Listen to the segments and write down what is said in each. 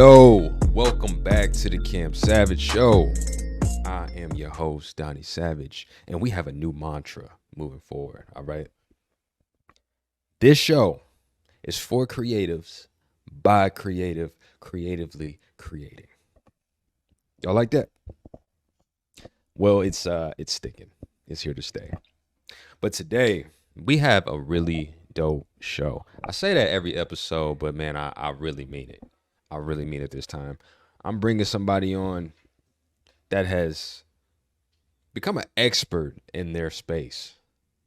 Yo, welcome back to the Savage Show. I am your host, Donny Savage, and we have a new mantra moving forward, all right? This show is for creatives, by creative, creatively creating. Y'all like that? Well, it's sticking. It's here to stay. But today, we have a really dope show. I say that every episode, but man, I really mean it. I really mean it this time. I'm bringing somebody on that has become an expert in their space.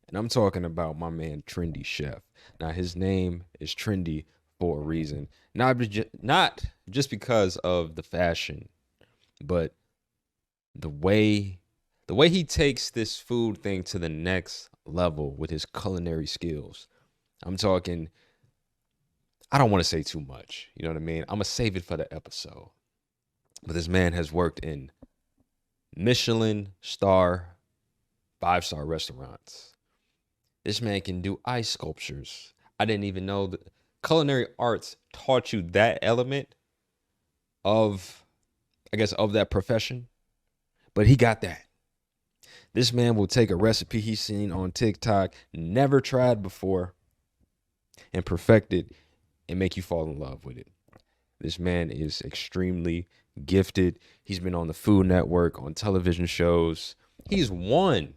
And I'm talking about my man, Trendy Chef. Now, his name is Trendy for a reason. Not just because of the fashion, but the way he takes this food thing to the next level with his culinary skills. I'm talking, I don't want to say too much. You know what I mean? I'm going to save it for the episode. But this man has worked in Michelin star, 5-star restaurants. This man can do ice sculptures. I didn't even know that culinary arts taught you that element of that profession. But he got that. This man will take a recipe he's seen on TikTok, never tried before, and perfect it and make you fall in love with it. This man is extremely gifted. He's been on the Food Network, on television shows. He's won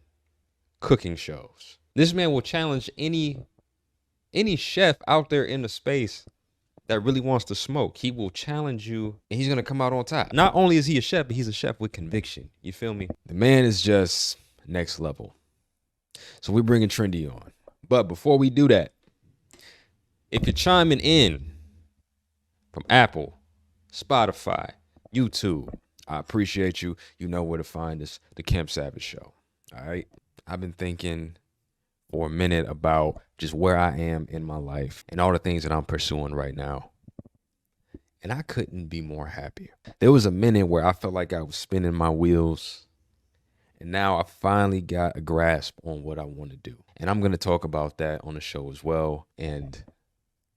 cooking shows. This man will challenge any chef out there in the space that really wants to smoke. He will challenge you and he's going to come out on top. Not only is he a chef, but he's a chef with conviction. You feel me? The man is just next level. So we're bringing Trendy on. But before we do that, if you're chiming in from Apple, Spotify, YouTube, I appreciate you. You know where to find us, the Camp Savage Show. All right. I've been thinking for a minute about just where I am in my life and all the things that I'm pursuing right now. And I couldn't be more happy. There was a minute where I felt like I was spinning my wheels. And now I finally got a grasp on what I want to do. And I'm going to talk about that on the show as well. And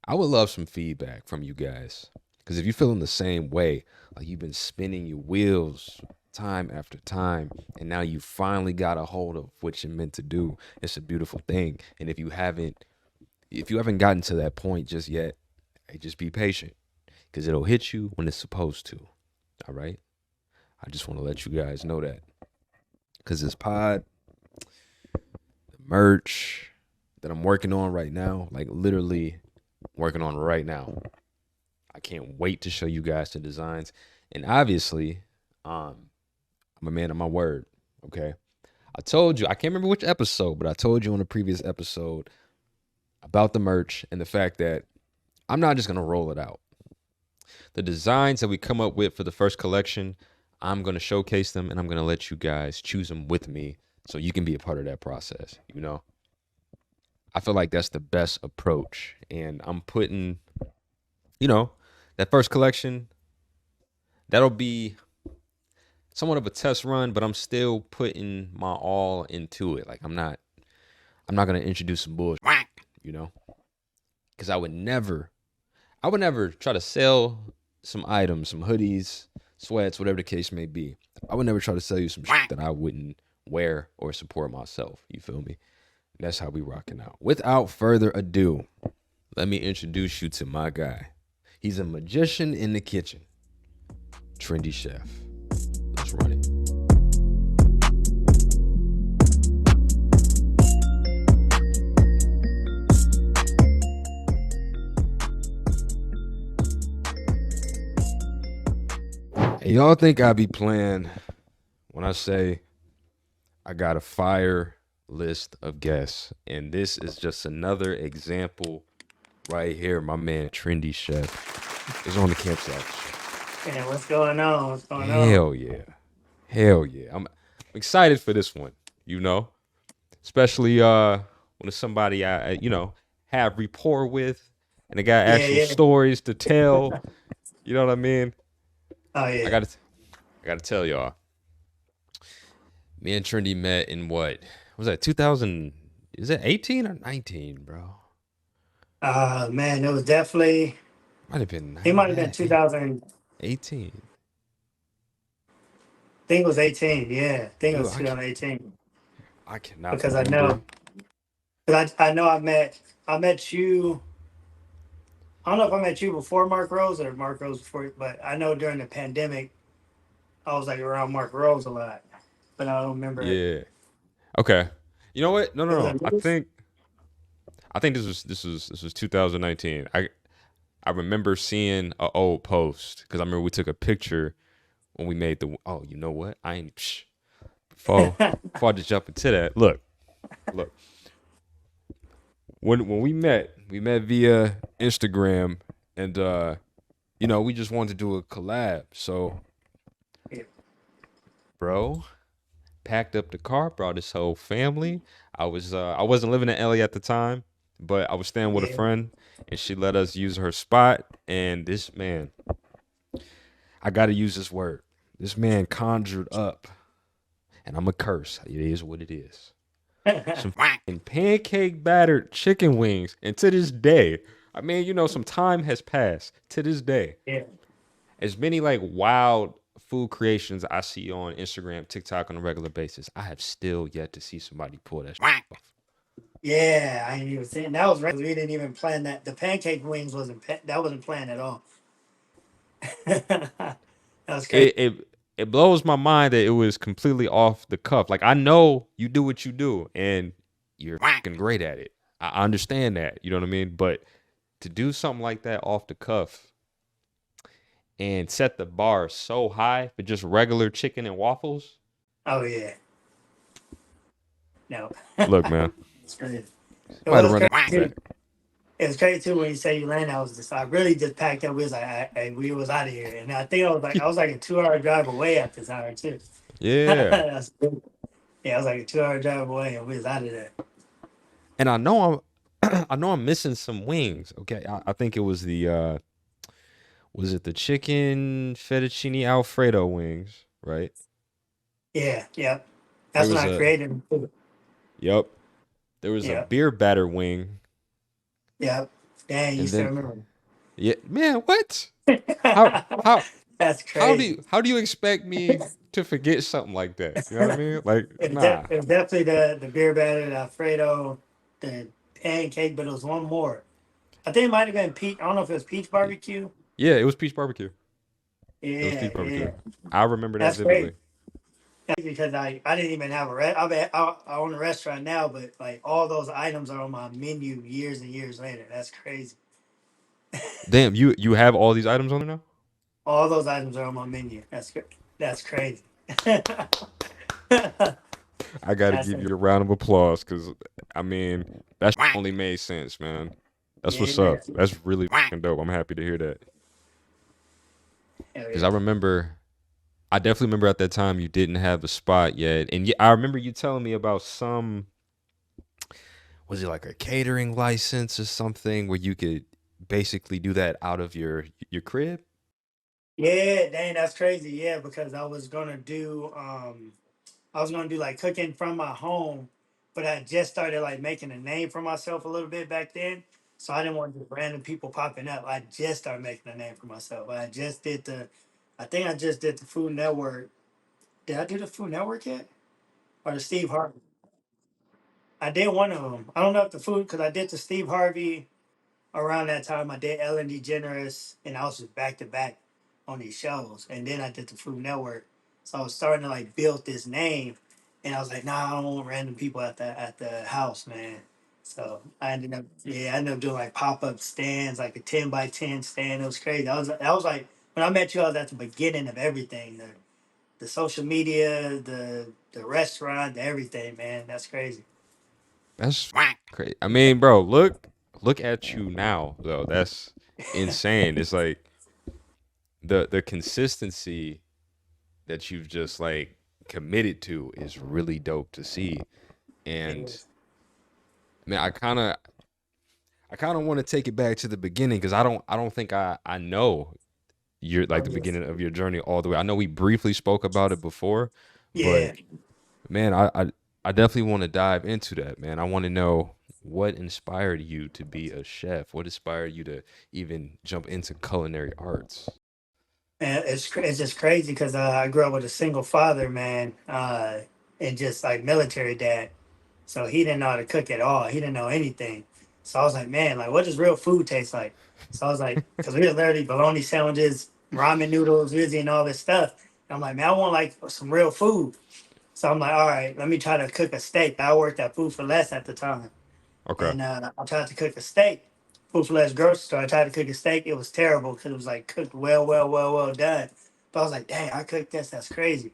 I would love some feedback from you guys. Because if you're feeling the same way, like you've been spinning your wheels time after time, and now you finally got a hold of what you're meant to do, it's a beautiful thing. And if you haven't gotten to that point just yet, hey, just be patient. Because it'll hit you when it's supposed to. All right? I just want to let you guys know that. Because this pod, the merch that I'm working on right now, like literally working on right now. I can't wait to show you guys the designs. And obviously, I'm a man of my word, okay? I told you, I can't remember which episode, but I told you on a previous episode about the merch and the fact that I'm not just going to roll it out. The designs that we come up with for the first collection, I'm going to showcase them, and I'm going to let you guys choose them with me so you can be a part of that process, you know? I feel like that's the best approach, and I'm putting, that first collection, that'll be somewhat of a test run, but I'm still putting my all into it. Like I'm not going to introduce some bullshit, because I would never try to sell some items, some hoodies, sweats, whatever the case may be. I would never try to sell you some shit that I wouldn't wear or support myself. You feel me? That's how we rocking out. Without further ado, let me introduce you to my guy. He's a magician in the kitchen. Trendy Chef. Let's run it. Hey, y'all think I be playing when I say I got a fire list of guests, and this is just another example right here. My man Trendy Chef is on the Camp Savage Show. Yeah, what's going on? Hell yeah. I'm excited for this one, especially when it's somebody I have rapport with, and they got actual stories to tell. You know what I mean? Oh yeah. I gotta tell y'all. Me and Trendy met in what was that? 2000? Is it 18 or 19, bro? Man, it was definitely. Might have been. It might have been 2000. 18. I think it was 18. Yeah, I think it Dude, was 2018 I cannot because I know, remember. because I know I met you. I don't know if I met you before Mark Rose or Mark Rose before, but I know during the pandemic I was like around Mark Rose a lot, but I don't remember it. Yeah. Okay. You know what? No, It no, was no. like, I think this was 2019. I remember seeing a old post because I remember we took a picture when we made the. Oh, you know what? I ain't before I just jump into that. Look. When we met via Instagram, and we just wanted to do a collab. So, yeah, bro, packed up the car, brought his whole family. I wasn't living in LA at the time, but I was staying with a yeah. friend, and she let us use her spot. And this man, I got to use this word. This man conjured up, and I'm a curse. It is what it is. Some fucking pancake battered chicken wings, and to this day, I mean, some time has passed. To this day, Yeah. as many like wild food creations I see on Instagram, TikTok on a regular basis, I have still yet to see somebody pull that shit off. Yeah, I ain't even saying that was right. We didn't even plan that. The pancake wings that wasn't planned at all. That was crazy. It blows my mind that it was completely off the cuff. Like, I know you do what you do, and you're fucking great at it. I understand that. You know what I mean? But to do something like that off the cuff and set the bar so high for just regular chicken and waffles. Oh yeah, no, Look, man, it's crazy. It somebody was run that crazy. back. It was crazy too when you say you landed. I really just packed up. We was like, we was out of here, and I think I was like a 2 hour drive away at the time too. Yeah, That's, yeah, I was like a 2 hour drive away, and we was out of there. and I know I know I'm missing some wings. Okay, I think it was was it the chicken fettuccine Alfredo wings, right? Yeah, yeah. There That's when was I a created it. Yep. There was a Yeah, beer batter wing, yeah. Dang, you and still then remember? yeah, man, what? How how That's how do crazy. you expect me to forget something like that? You know what I mean? Like, nah. It was definitely the beer batter, the Alfredo, the pancake, but it was one more. I think it might have been peach. I don't know if it was peach barbecue. Yeah, it was peach barbecue. It was Yeah, peach yeah. barbecue. I remember that That's great. vividly. Because I didn't even have I own a restaurant now, but like all those items are on my menu years and years later. That's crazy. Damn, you have all these items on there now? All those items are on my menu. That's crazy. I got to That's give you a round of applause because, I mean, that only made sense, man. That's what's yeah. up. That's really fucking dope. I'm happy to hear that. Hell Because yeah. I definitely remember at that time you didn't have a spot yet. And yeah, I remember you telling me about was it like a catering license or something where you could basically do that out of your crib? Yeah, dang, that's crazy. Yeah, because I was gonna do like cooking from my home, but I just started like making a name for myself a little bit back then. So I didn't want just random people popping up. I just started making a name for myself. I think I just did the Food Network. Did I do the Food Network yet? Or the Steve Harvey? I did one of them. I don't know if the food, because I did the Steve Harvey around that time. I did Ellen DeGeneres, and I was just back to back on these shows. And then I did the Food Network, so I was starting to like build this name. And I was like, nah, I don't want random people at the house, man. So I ended up doing like pop up stands, like a 10 by 10 stand. It was crazy. That was like when I met you. I was at the beginning of everything, the social media, the restaurant, the everything, man. That's crazy. That's crazy. I mean, bro, look at you now, though. That's insane. It's like the consistency that you've just like committed to is really dope to see. And It man, I kind of want to take it back to the beginning because I don't think I know your like the was, beginning of your journey all the way. I know we briefly spoke about it before, but yeah. man, I definitely want to dive into that, man. I want to know what inspired you to be a chef. What inspired you to even jump into culinary arts? And it's just crazy because I grew up with a single father, man, and just like military dad. So he didn't know how to cook at all. He didn't know anything. So I was like, man, like, what does real food taste like? So I was like, because we were literally bologna sandwiches, ramen noodles, rizzy, and all this stuff. And I'm like, man, I want like some real food. So I'm like, all right, let me try to cook a steak. I worked at Food for Less at the time, Okay. and I tried to cook a steak. Food for Less grocery store. I tried to cook a steak. It was terrible because it was like cooked well done. But I was like, dang, I cooked this. That's crazy.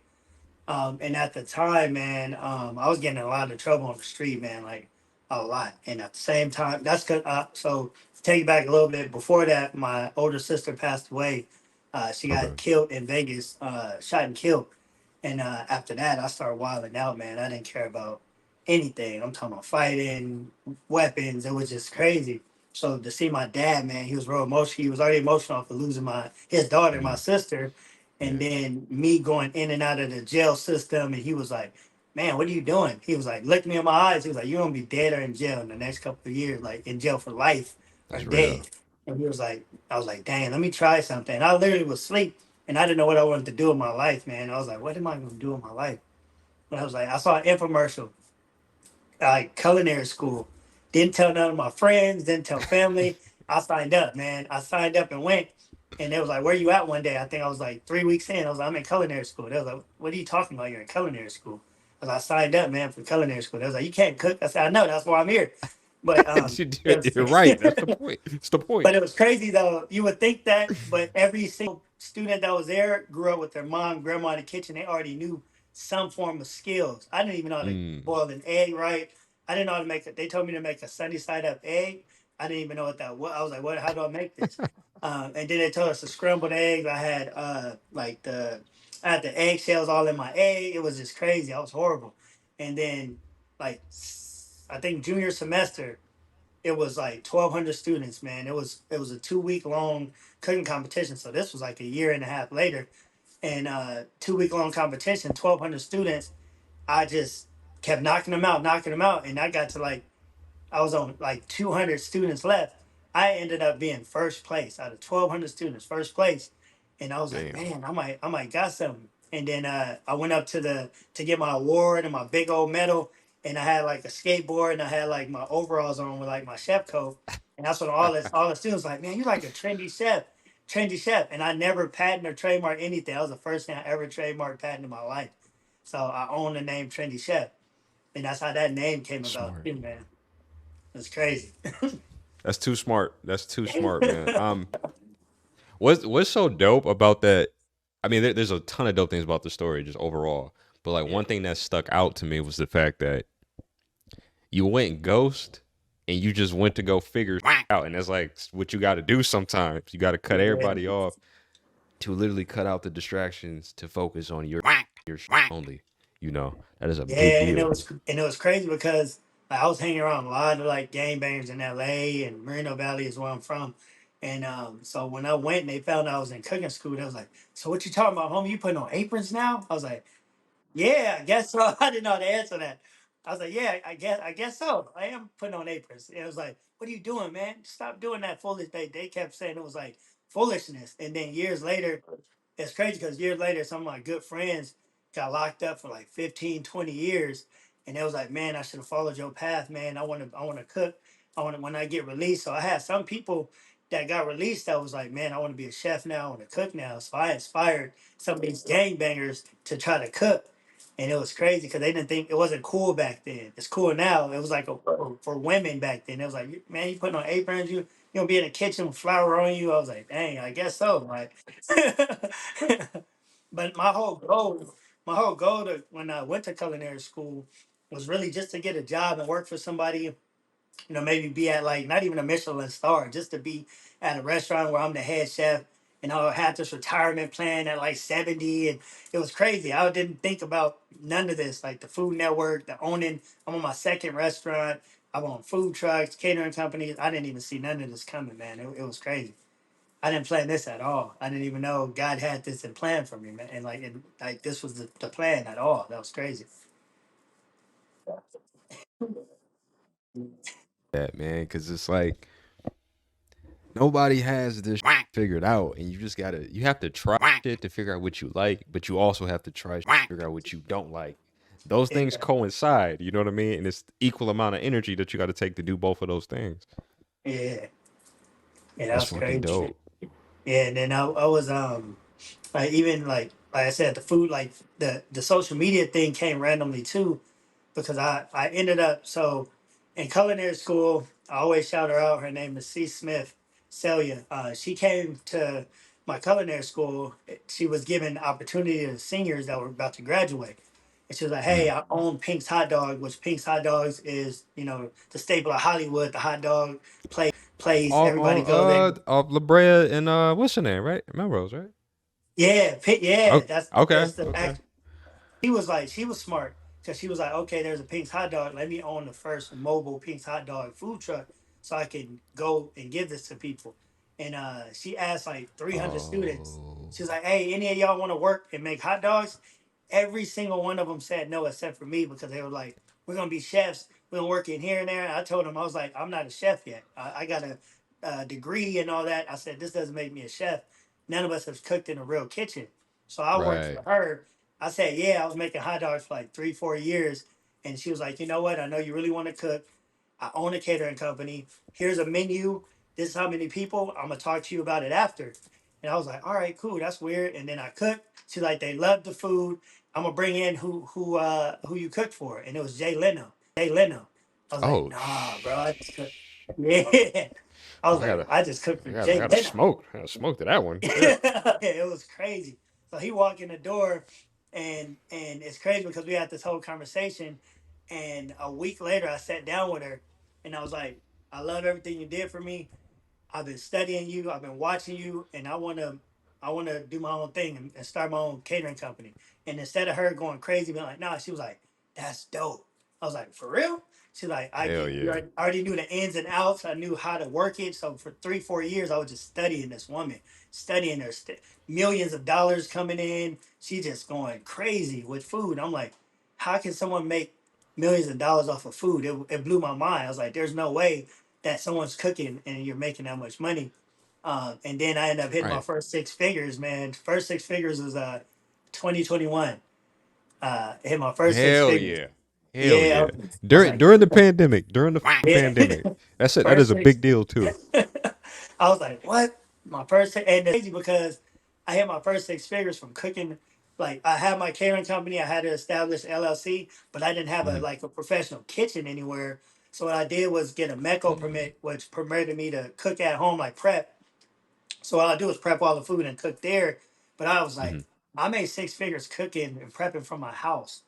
And at the time, man, I was getting in a lot of trouble on the street, man, like a lot. And at the same time, that's good. So to take it back a little bit, before that, my older sister passed away. She got Okay. killed in Vegas, shot and killed. And after that, I started wilding out, man. I didn't care about anything. I'm talking about fighting, weapons. It was just crazy. So to see my dad, man, he was real emotional. He was already emotional for losing my his daughter, my Mm, sister, and yeah, then me going in and out of the jail system. And he was like, "Man, what are you doing?" He was like, looked me in my eyes. He was like, "You're gonna be dead or in jail in the next couple of years, like in jail for life or that's real. dead." And he was like, "I was like, dang, let me try something." And I literally was asleep and I didn't know what I wanted to do in my life, man. I was like, what am I going to do in my life? And I was like, I saw an infomercial, like culinary school. Didn't tell none of my friends, didn't tell family. I signed up, man. I signed up and went. And they was like, where you at one day? I think I was like 3 weeks in. I was like, I'm in culinary school. They was like, what are you talking about? You're in culinary school. I was like, I signed up, man, for culinary school. They was like, you can't cook. I said, I know, that's why I'm here. But it was, You're right. That's the point. It's the point. but it was crazy though. You would think that, but every single student that was there grew up with their mom, grandma in the kitchen. They already knew some form of skills. I didn't even know how to Mm, boil an egg right. I didn't know how to make it. They told me to make a sunny side up egg. I didn't even know what that was. I was like, what? How do I make this? And then they told us to scramble the eggs. I had I had the eggshells all in my egg. It was just crazy. I was horrible. And then like I think junior semester it was like 1,200 students, man. It was a 2 week long cooking competition. So this was like a year and a half later, and 2 week long competition, 1,200 students. I just kept knocking them out, and I got to like I was on like 200 students left. I ended up being first place out of 1,200 students, first place, and I was like, damn. man, I might got something. And then I went up to get my award and my big old medal, and I had like a skateboard and I had like my overalls on with like my chef coat, and that's when all the students like, man, you like a trendy chef, and I never patent or trademark anything. That was the first thing I ever trademarked patent in my life. So I own the name Trendy Chef, and that's how that name came about Smart. too, man. It's crazy. That's too smart. That's too smart, man. What's so dope about that? I mean, there's a ton of dope things about the story, just overall. But like Yeah. one thing that stuck out to me was the fact that you went ghost and you just went to go figure out, and that's like what you got to do sometimes. You got to cut Yeah. everybody off to literally cut out the distractions to focus on your only. That is a big Yeah, deal. and it was crazy because like, I was hanging around a lot of like gang bangers in LA and Moreno Valley is where I'm from. And so when I went and they found out I was in cooking school, they was like, so what you talking about, homie? You putting on aprons now? I was like, yeah, I guess so. I didn't know how to answer that. I was like, yeah, I guess so. I am putting on aprons. And it was like, what are you doing, man? Stop doing that foolish. They kept saying it was like foolishness. And then years later, it's crazy because years later, some of my good friends got locked up for like 15, 20 years. And it was like, man, I should have followed your path, man. I want to cook. I want to, when I get released. So I had some people that got released that was like, man, I want to be a chef now. I want to cook now. So I inspired some of these gangbangers to try to cook. And it was crazy because they didn't think it wasn't cool back then. It's cool now. It was like for women back then. It was like, man, you putting on aprons, you gonna be in the kitchen with flour on you. I was like, dang, I guess so. Like, but my whole goal to when I went to culinary school was really just to get a job and work for somebody, maybe be at like not even a Michelin star, just to be at a restaurant where I'm the head chef. And I had this retirement plan at like 70, and it was crazy. I didn't think about none of this, like the Food Network, the owning. I'm on my second restaurant. I'm on food trucks, catering companies. I didn't even see none of this coming, man. It was crazy. I didn't plan this at all. I didn't even know God had this in plan for me, man. And like this was the plan at all. That was crazy. That man, because it's like nobody has this figured out, and you have to try shit to figure out what you like, but you also have to try to figure out what you don't like. Those things Yeah, coincide, you know what I mean? And it's equal amount of energy that you got to take to do both of those things. yeah, yeah. That That's was fucking crazy. dope. Yeah, and then I was like even like I said, the food like the social media thing came randomly too, because I ended up so in culinary school. I always shout her out. Her name is C. Smith Celia. She came to my culinary school. She was given opportunity to seniors that were about to graduate. And she was like, "Hey, Mhm. I own Pink's Hot Dog, which Pink's Hot Dogs is, the staple of Hollywood. The hot dog plays. Everybody goes there. Of La Brea and what's her name, right? Melrose, right? Yeah, yeah. Oh, okay, That's the okay. act. She was smart because she was like, okay, there's a Pink's hot dog. Let me own the first mobile Pink's hot dog food truck so I can go and give this to people. And she asked like 300 students. Oh, She was like, hey, any of y'all want to work and make hot dogs? Every single one of them said no, except for me, because they were like, we're gonna be chefs. We're gonna work in here and there. And I told them I was like, I'm not a chef yet. I got a degree and all that. I said this doesn't make me a chef. None of us have cooked in a real kitchen. So I worked right, for her. I said, yeah, I was making hot dogs for like 3, 4 years. And she was like, you know what? I know you really want to cook. I own a catering company. Here's a menu. This is how many people. I'm gonna talk to you about it after. And I was like, all right, cool. That's weird. And then I cooked. She's like, they loved the food. I'm gonna bring in who you cooked for. And it was Jay Leno. Jay Leno. I was like, oh, nah, bro. I just cooked. Yeah. I was I like, gotta, I just cooked for I Jay gotta Leno. smoke, to that one. Yeah. Yeah, it was crazy. So he walked in the door, and it's crazy because we had this whole conversation, and a week later I sat down with her, and I was like, I love everything you did for me. I've been studying you. I've been watching you, and I want to do my own thing and start my own catering company. And instead of her going crazy, being like, "Nah," she was like, "That's dope." I was like, "For real?" She's like, Hell yeah. I already knew the ins and outs. I knew how to work it. So for 3, 4 years, I was just studying this woman, studying her, millions of dollars coming in. She just going crazy with food. I'm like, how can someone make millions of dollars off of food? It blew my mind. I was like, there's no way that someone's cooking and you're making that much money. And then I ended up hitting my Right. first 6 figures, man. First 6 figures was 2021. Hit my first six Hell figures. yeah. Hell Yeah, yeah. I was During like, during the pandemic, during the yeah, pandemic. That's it. That is first a six. big deal too. I was like, what? My first, and it's crazy because I hit my first 6 figures from cooking. Like I had my catering company, I had to establish LLC, but I didn't have a Mhm. like a professional kitchen anywhere. So what I did was get a MECO permit, which permitted me to cook at home, like prep. So all I do is prep all the food and cook there. But I was like, Mhm. I made 6 figures cooking and prepping from my house,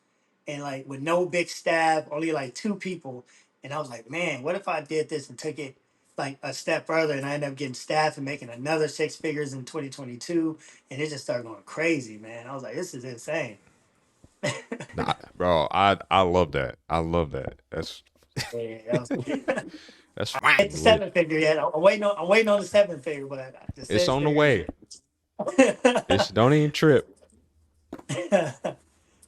and like with no big staff, only like 2 people. And I was like, man, what if I did this and took it like a step further, and I ended up getting staff and making another 6 figures in 2022, and it just started going crazy, man. I was like, this is insane. Nah, bro, I love that. I love that. That's Yeah, that was that's hit the fucking lit. 7 figure yet. I'm waiting on the 7 figure, but the It's six on the figure way. is It's don't even trip. and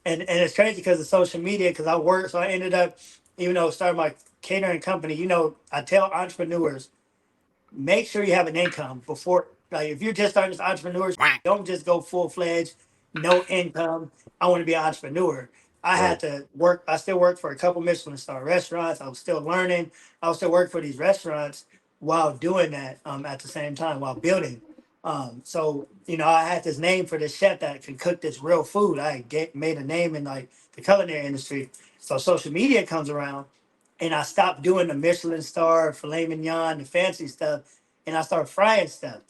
it's crazy because of social media. Because I work, so I ended up, even though starting my catering company. I tell entrepreneurs, make sure you have an income before. Like if you're just starting as entrepreneurs, don't just go full fledged, no income. I want to be an entrepreneur. I had Right. to work. I still worked for a couple Michelin star restaurants. I was still learning. I was still working for these restaurants while doing that at the same time while building. So I had this name for this chef that can cook this real food. Made a name in like the culinary industry. So social media comes around, and I stopped doing the Michelin star, filet mignon, the fancy stuff, and I started frying stuff.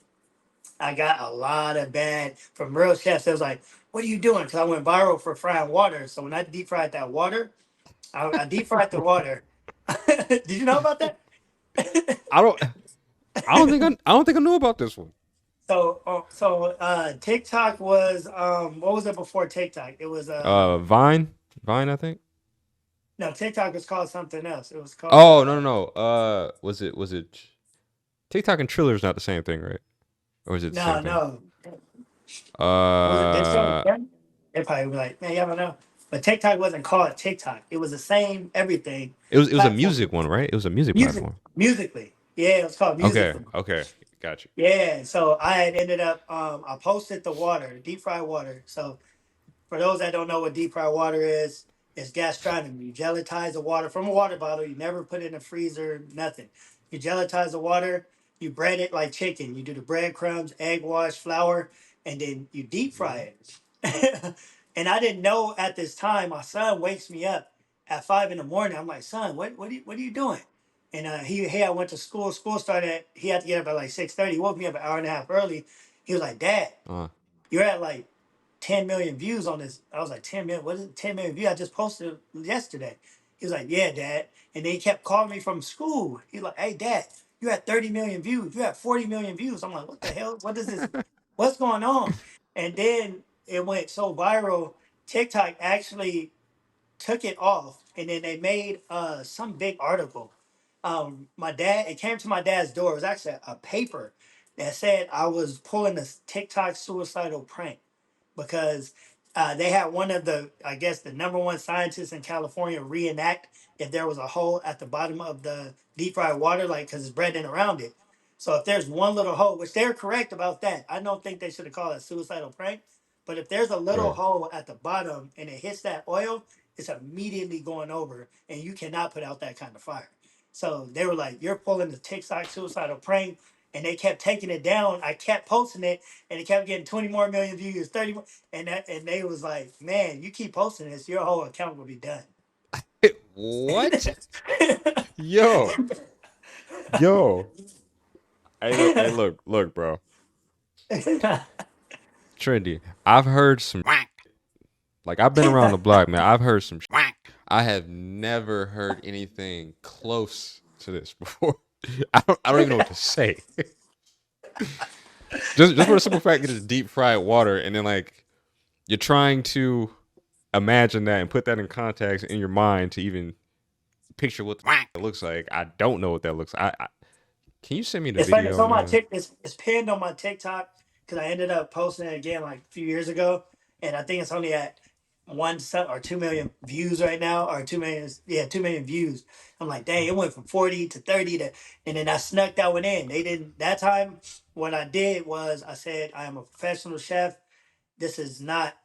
I got a lot of bad from real chefs. It was like, "What are you doing?" Because I went viral for frying water. So when I deep fried that water, I deep fried the water. Did you know about that? I don't I don't think I knew about this one. TikTok was what was it before TikTok? It was Vine. Vine, I think. no, TikTok was called something else. It was called Oh, no, no, no. Was it TikTok and Triller is not the same thing, right? Or is it the same no, thing? no. Was it? They still Uh, yeah? They probably be like, man, y'all don't know. But TikTok wasn't called TikTok. It was the same everything it was a platform. music one, right? It was a music Music platform. musically. Yeah, it was called Okay, musically. okay. Got you. Yeah, so I had ended up I posted the water, deep fried water. So for those that don't know what deep fried water is, it's gastronomy. You gelatize the water from a water bottle. You never put it in a freezer, nothing. You gelatize the water, you bread it like chicken. You do the breadcrumbs, egg wash, flour, and then you deep Hmm. fry it. And I didn't know at this time, my son wakes me up at 5 in the morning. I'm like, son, what are you doing? And he I went to school. School started he had to get up at like 6:30. He woke me up an hour and a half early. He was like, Dad, Uh, you're at like 10 million views on this. I was like, 10 million? What is it? 10 million views? I just posted it yesterday. He was like, yeah, Dad. And then he kept calling me from school. He's like, hey, Dad, you had 30 million views. You had 40 million views. I'm like, what the hell? What is this? What's going on? And then it went so viral. TikTok actually took it off, and then they made some big article. My dad, it came to my dad's door. It was actually a paper that said I was pulling a TikTok suicidal prank because they had one of the, I guess, the number one scientists in California reenact if there was a hole at the bottom of the deep fried water, like because it's bread in around it. So if there's one little hole, which they're correct about that, I don't think they should have called it a suicidal prank. But if there's a little right. hole at the bottom and it hits that oil, it's immediately going over, and you cannot put out that kind of fire. So they were like, "You're pulling the TikTok suicidal prank," and they kept taking it down. I kept posting it, and it kept getting 20 more million views, 30 more, and they was like, "Man, you keep posting this, your whole account will be done." What? Yo, yo. Hey, look, bro. Trendy. I've heard some. Like I've been around the block, man. I've heard some. I have never heard anything close to this before. I don't even know what to say. Just for the simple fact that it's deep fried water, and then like you're trying to imagine that and put that in context in your mind to even picture what it looks like. I don't know what that looks like. Can you send me the It's like it's video, on my man? tick. It's pinned on my TikTok because I ended up posting it again like a few years ago, and I think it's only at or 2 million views right now, or 2 million. Yeah, 2 million views. I'm like, dang, it went from 40 to 30 to, and then I snuck that one in. They didn't that time. What I did was I said I am a professional chef. This is not.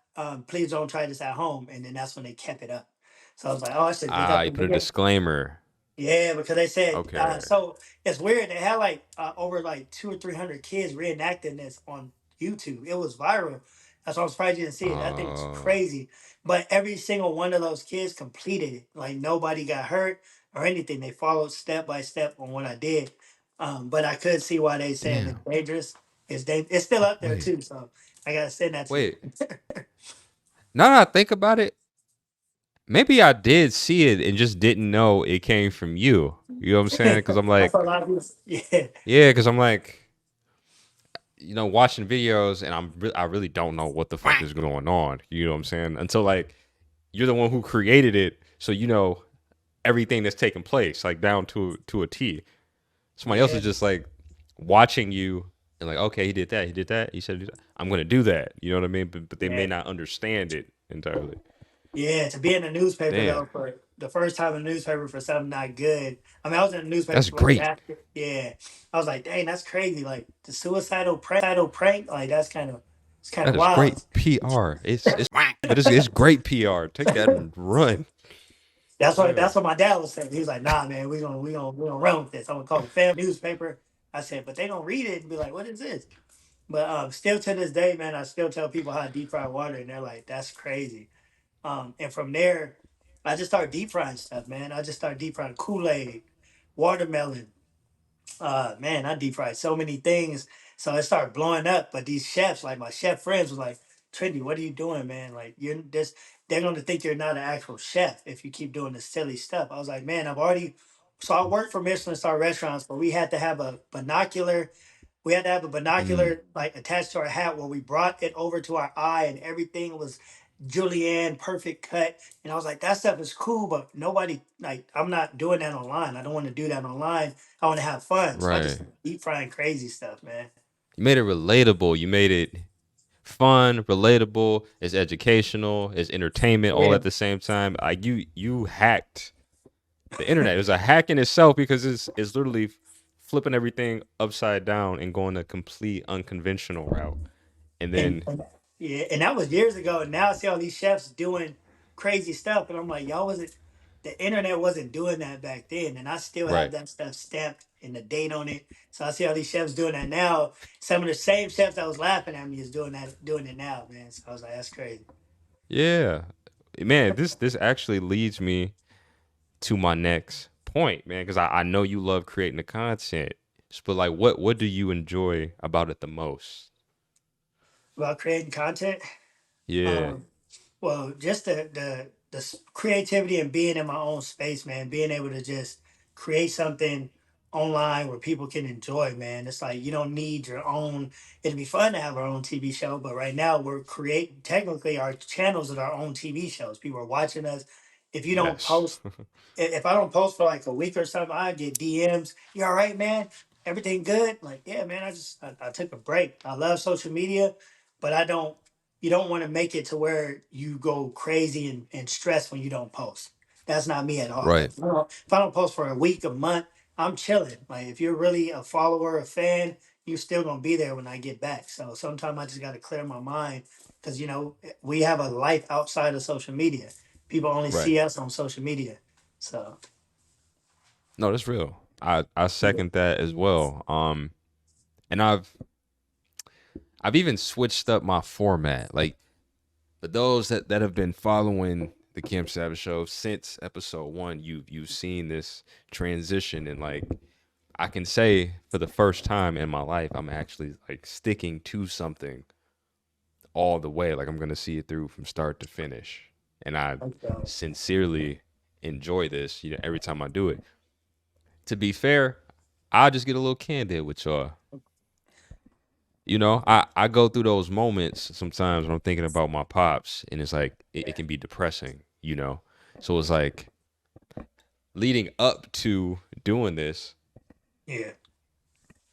Please don't try this at home. And then that's when they kept it up. So I was like, oh, I should do Ah, that you put a again. disclaimer. Yeah, because they said Okay. so it's weird. They had like over like 200 or 300 kids reenacting this on YouTube. It was viral. That's why I'm surprised you didn't see it. That thing was Uh, crazy. But every single one of those kids completed it. Like nobody got hurt or anything. They followed step by step on what I did. But I could see why they saying it's damn. dangerous. It's still up there Wait, too. So I gotta send that to you. wait. Now that I think about it, maybe I did see it and just didn't know it came from you. You know what I'm saying? Because I'm That's a like, lot of people. Yeah, yeah, because I'm like, watching videos and I really don't know what the fuck is going on. You know what I'm saying? Until like you're the one who created it, so you know everything that's taking place, like down to a T. Somebody else yeah, is just like watching you and like, okay, he did that, he did that, he said, I'm gonna do that. You know what I mean? But they may yeah. not understand it entirely. Yeah, to be in the newspaper Damn, though for the first time in the newspaper for something not good. I mean, I was in the newspaper that's for like great. that. Yeah, I was like, dang, that's crazy. Like the suicidal prank. Like that's it's kind of That is great wild. PR. It's but it's great PR. Take that and run. Yeah. That's what my dad was saying. He was like, nah, man, we gonna run with this. I'm gonna call the family newspaper. I said, but they don't read it and be like, what is this? But still to this day, man, I still tell people how to deep fry water, and they're like, that's crazy. And from there, I just started deep frying stuff, man. I just started deep frying Kool-Aid, watermelon. Man, I deep fried so many things. So it started blowing up. But these chefs, like my chef friends, was like, Trendy, what are you doing, man? Like you're just they're gonna think you're not an actual chef if you keep doing this silly stuff. I was like, man, I've already so I worked for Michelin star restaurants, but we had to have a Mm, binocular like attached to our hat where we brought it over to our eye and everything was julienne perfect cut, and I was like that stuff is cool, but nobody like I'm not doing that online. I don't want to do that online. I want to have fun, so I just right. deep frying crazy stuff, man. You made it relatable. You made it fun, relatable. It's educational. It's entertainment all Yeah, at the same time. Like you hacked the internet. It was a hack in itself because it's literally flipping everything upside down and going a complete unconventional route. And And, then and yeah, and that was years ago. And now I see all these chefs doing crazy stuff, and I'm like, y'all wasn't the internet wasn't doing that back then, and I still have right. that stuff stamped and the date on it. So I see all these chefs doing that now. Some of the same chefs that was laughing at me is doing it now, man. So I was like, that's crazy. Yeah. Man, this actually leads me to my next point, man, because I know you love creating the content. But like what do you enjoy about it the most? About creating content, Yeah. um, well, just creativity and being in my own space, man. Being able to just create something online where people can enjoy, man. It's like you don't need your own. It'd be fun to have our own TV show, but right now we're creating. Technically, our channels are our own TV shows. People are watching us. If you don't Yes. post if I don't post for like a week or something, I get DMs. You all right, man? Everything good? Like, yeah, man. I took a break. I love social media, but I don't. You don't want to make it to where you go crazy and stress when you don't post. That's not me at all. Like, Right. if I don't post for a week, a month, I'm chilling. Like, if you're really a follower, a fan, you're still gonna be there when I get back. So sometimes I just got to clear my mind because we have a life outside of social media. People only Right. see us on social media. So No, that's real. I second that as well. And I've even switched up my format. Like for those that have been following the Kim Savage show since episode 1, you've seen this transition, and like I can say for the first time in my life I'm actually like sticking to something all the way. Like I'm going to see it through from start to finish. And I okay. sincerely enjoy this, every time I do it. To be fair, I'll just get a little candid with y'all. I go through those moments sometimes when I'm thinking about my pops, and it's like it can be depressing. So it's like leading up to doing this, Yeah.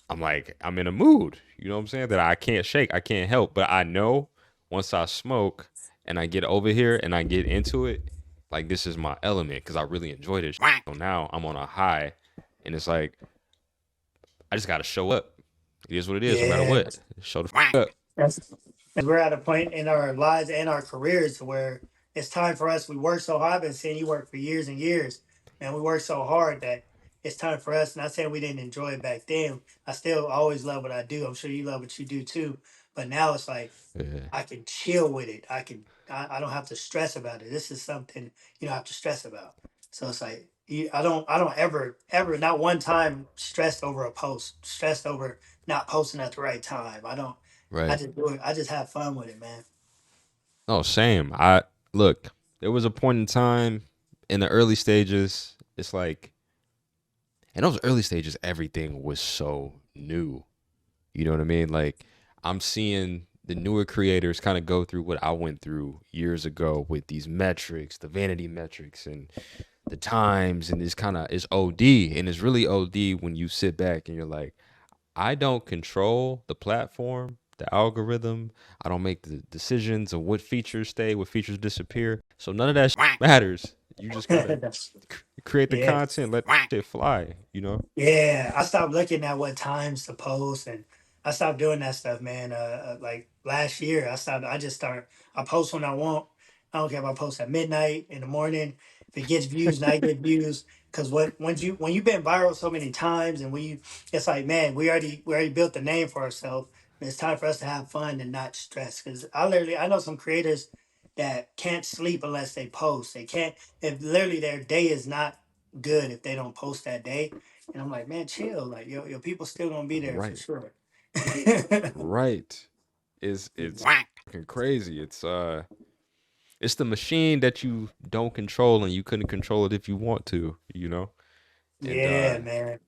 I'm like, I'm in a mood, you know what I'm saying? That I can't shake, I can't help. But I know once I smoke and I get over here and I get into it, like this is my element because I really enjoy this. So now I'm on a high, and it's like I just gotta show up. It is what it is, no matter Yeah. what. Show the up. That's we're at a point in our lives and our careers to where it's time for us. We work so hard. I've been seeing you work for years and years, and we work so hard that it's time for us. Not saying we didn't enjoy it back then. I still always love what I do. I'm sure you love what you do too. But now it's like Yeah. I can chill with it. I don't have to stress about it. This is something you don't have to stress about. So it's like I don't ever not one time stressed over a post, stressed over not posting at the right time. I Right. just do it. I just have fun with it, man. No, same. I look, there was a point in time in the early stages, it's like in those early stages, everything was so new. You know what I mean? Like I'm seeing the newer creators kind of go through what I went through years ago with these metrics, the vanity metrics and the times, and it's kind of it's OD, and it's really OD when you sit back and you're like, I don't control the platform, the algorithm. I don't make the decisions of what features stay, what features disappear. So none of that matters. You just gotta create the Yeah. content, let it fly. Yeah, I stopped looking at what times to post, and I stopped doing that stuff, man. Like last year, I stopped. I just start. I post when I want. I don't care if I post at midnight in the morning. If it gets views, and I get views. Because when you've been viral so many times, and it's like, man, we already built the name for ourselves. And it's time for us to have fun and not stress. Because I know some creators that can't sleep unless they post. They can't. If literally their day is not good if they don't post that day. And I'm like, man, chill. Like your people still gonna be there for Right. sure. Right. It's fucking crazy. It's the machine that you don't control, and you couldn't control it if you want to. And Yeah, man.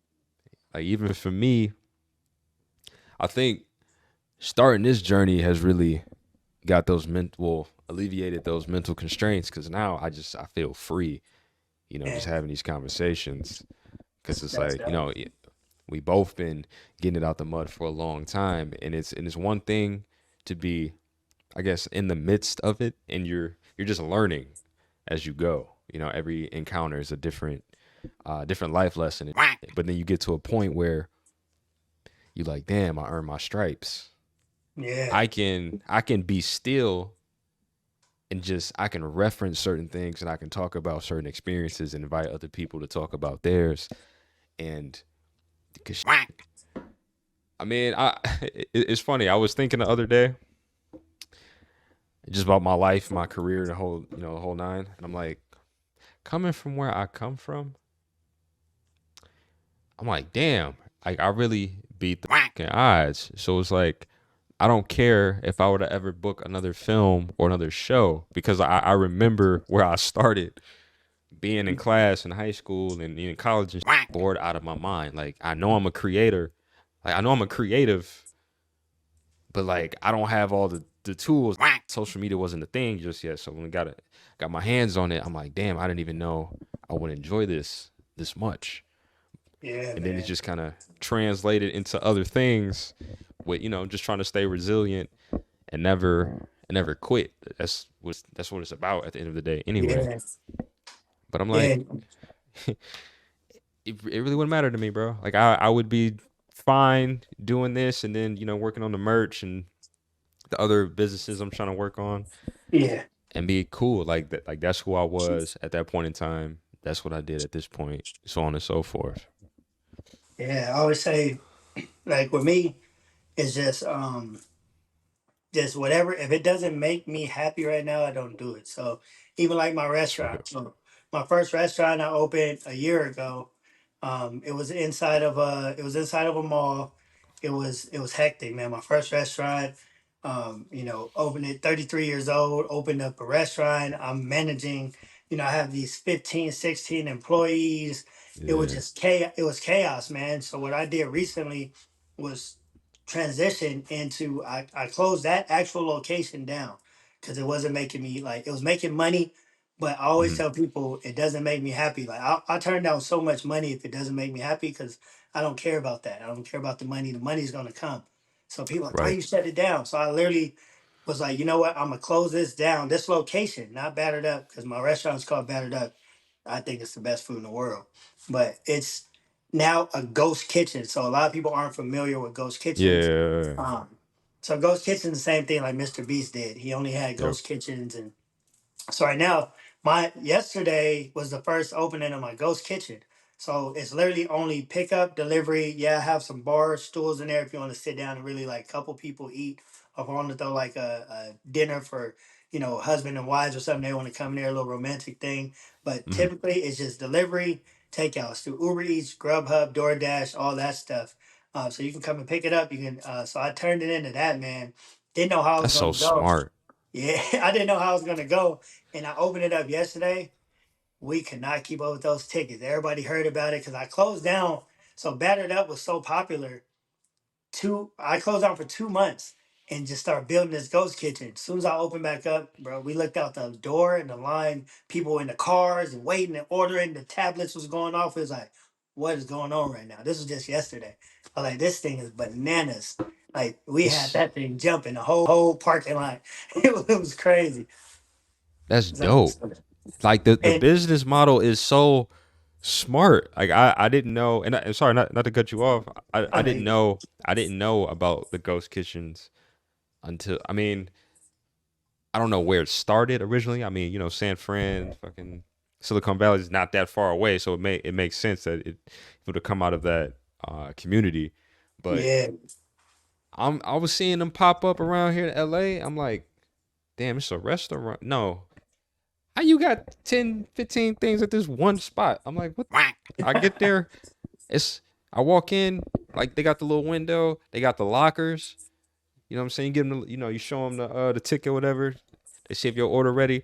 like even for me, I think starting this journey has really got those alleviated those mental constraints, because now I feel free, just And having these conversations, because it's that's like, we both been getting it out the mud for a long time, and it's one thing to be, I guess, in the midst of it, and you're just learning as you go. Every encounter is a different life lesson, but then you get to a point where you like, damn, I earned my stripes. Yeah. I can be still and just I can reference certain things and I can talk about certain experiences and invite other people to talk about theirs. And because I mean, it's funny. I was thinking the other day just about my life, my career, the whole the whole nine, and I'm like, coming from where I come from, I'm like, damn, like I really beat the fucking odds. So it's like I don't care if I were to ever book another film or another show because I remember where I started being in class in high school and in college and bored out of my mind. Like I know I'm a creator, like I know I'm a creative, but like I don't have all the tools. Social media wasn't a thing just yet, so when I got my hands on it, I'm like, damn, I didn't even know I would enjoy this much. Yeah, And then it man. just kind of translated into other things with just trying to stay resilient and never quit. That's what it's about at the end of the day anyway. Yeah. But I'm like, Yeah. it really wouldn't matter to me, bro. Like I would be fine doing this and then working on the merch and the other businesses I'm trying to work on Yeah. and be cool like that. Like that's who I was at that point in time. That's what I did at this point, so on and so forth. Yeah. I always say, like with me, it's just whatever. If it doesn't make me happy right now, I don't do it. So even like my That's real. restaurant. So my first restaurant I opened a year ago. It was inside of a mall. It was hectic, man. My first restaurant. Opened it 33 years old, opened up a restaurant. I'm managing, I have these 15, 16 employees. It was Yeah. just chaos. It was chaos, man. So what I did recently was transition into I closed that actual location down because it wasn't making me like it was making money, but I always Mhm. tell people it doesn't make me happy. Like I turn down so much money if it doesn't make me happy because I don't care about that. I don't care about the money. The money's gonna come. So people are like, why Right. you shut it down? So I literally was like, you know what? I'm gonna close this down. This location, not Battered Up, because my restaurant's called Battered Up. I think it's the best food in the world, but it's now a ghost kitchen. So a lot of people aren't familiar with ghost kitchens. Yeah. Um, so ghost kitchen's the same thing like Mr. Beast did. He only had Yep. ghost kitchens, and so right now, my yesterday was the first opening of my ghost kitchen. So it's literally only pickup, delivery. Yeah, I have some bar stools in there if you want to sit down and really like couple people eat. Or if I want to throw like a dinner for husband and wives or something, they want to come in there, a little romantic thing. But Mhm. typically it's just delivery, takeouts through Uber Eats, Grubhub, DoorDash, all that stuff. So you can come and pick it up. You can. So I turned it into that, man. Didn't know how I was That's so gonna go. smart. Yeah, I didn't know how I was gonna go, and I opened it up yesterday. We could not keep up with those tickets. Everybody heard about it because I closed down. So Battered Up was so popular. I closed down for 2 months and just started building this ghost kitchen. As soon as I opened back up, bro, we looked out the door and the line, people in the cars and waiting and ordering. The tablets was going off. It was like, what is going on right now? This was just yesterday. I was like, this thing is bananas. Like we had It's that thing jumping the whole parking lot. It was crazy. that's So, dope. Like the and business model is so smart. Like I didn't know, and I'm sorry, not to cut you off. I didn't I know about the ghost kitchens until I mean I don't know where it started originally. I mean San Fran, fucking Silicon Valley is not that far away, so it makes sense that it would have come out of that community. But yeah, I was seeing them pop up around here in L.A. I'm like, damn, it's a restaurant. No, how you got 10, 15 things at this one spot? I'm like, what? I get there, it's I walk in, like they got the little window, they got the lockers. You know what I'm saying? You give them, you show them the ticket, or whatever. They see if your order ready.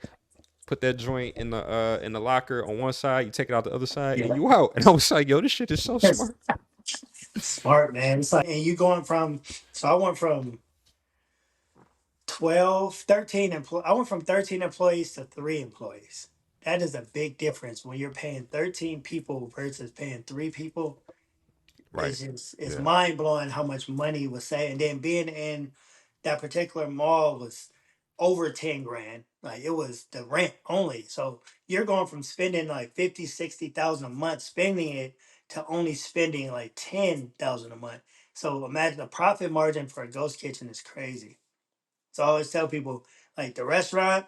Put that joint in the locker on one side. You take it out the other side, and yeah. you out. And I was like, yo, this shit is so That's smart. smart, man. It's like, and you going from, so I went from I went from 13 employees to 3 employees. That is a big difference when you're paying 13 people versus paying 3 people. Right. It's Yeah. mind blowing how much money was saved. And then being in that particular mall was over 10 grand. Like it was the rent only. So you're going from spending like 50, 60,000 a month spending it to only spending like 10,000 a month. So imagine the profit margin for a ghost kitchen is crazy. So I always tell people, like, the restaurant,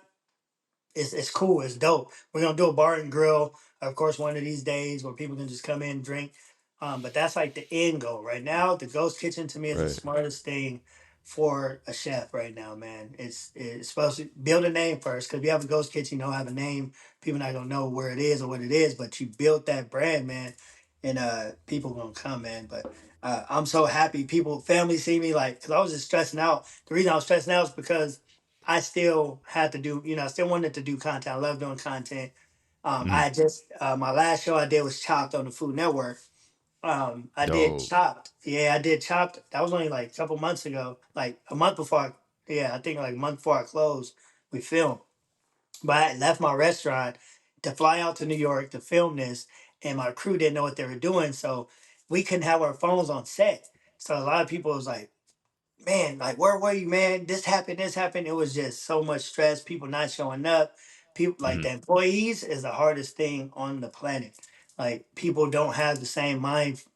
it's cool, it's dope. We're gonna do a bar and grill, of course, one of these days where people can just come in, drink. But that's like the end goal. Right now, the ghost kitchen to me is the Right. smartest thing for a chef right now, man. It's supposed to build a name first, because if you have a ghost kitchen, you don't have a name, people not gonna know where it is or what it is. But you built that brand, man, and people gonna come, man. But I'm so happy. People, family see me like, because I was just stressing out. The reason I was stressing out is because I still had to do, I still wanted to do content. I love doing content. Mm. I just my last show I did was Chopped on the Food Network. I did Dope. Chopped. Yeah, I did Chopped. That was only like a couple months ago, like a month before. Yeah, I think like a month before I closed, we filmed. But I left my restaurant to fly out to New York to film this, and my crew didn't know what they were doing, so we couldn't have our phones on set. So a lot of people was like, man, like, where were you, man? This happened, this happened. It was just so much stress, people not showing up. People, like, Mm. the employees is the hardest thing on the planet. Like, people don't have the same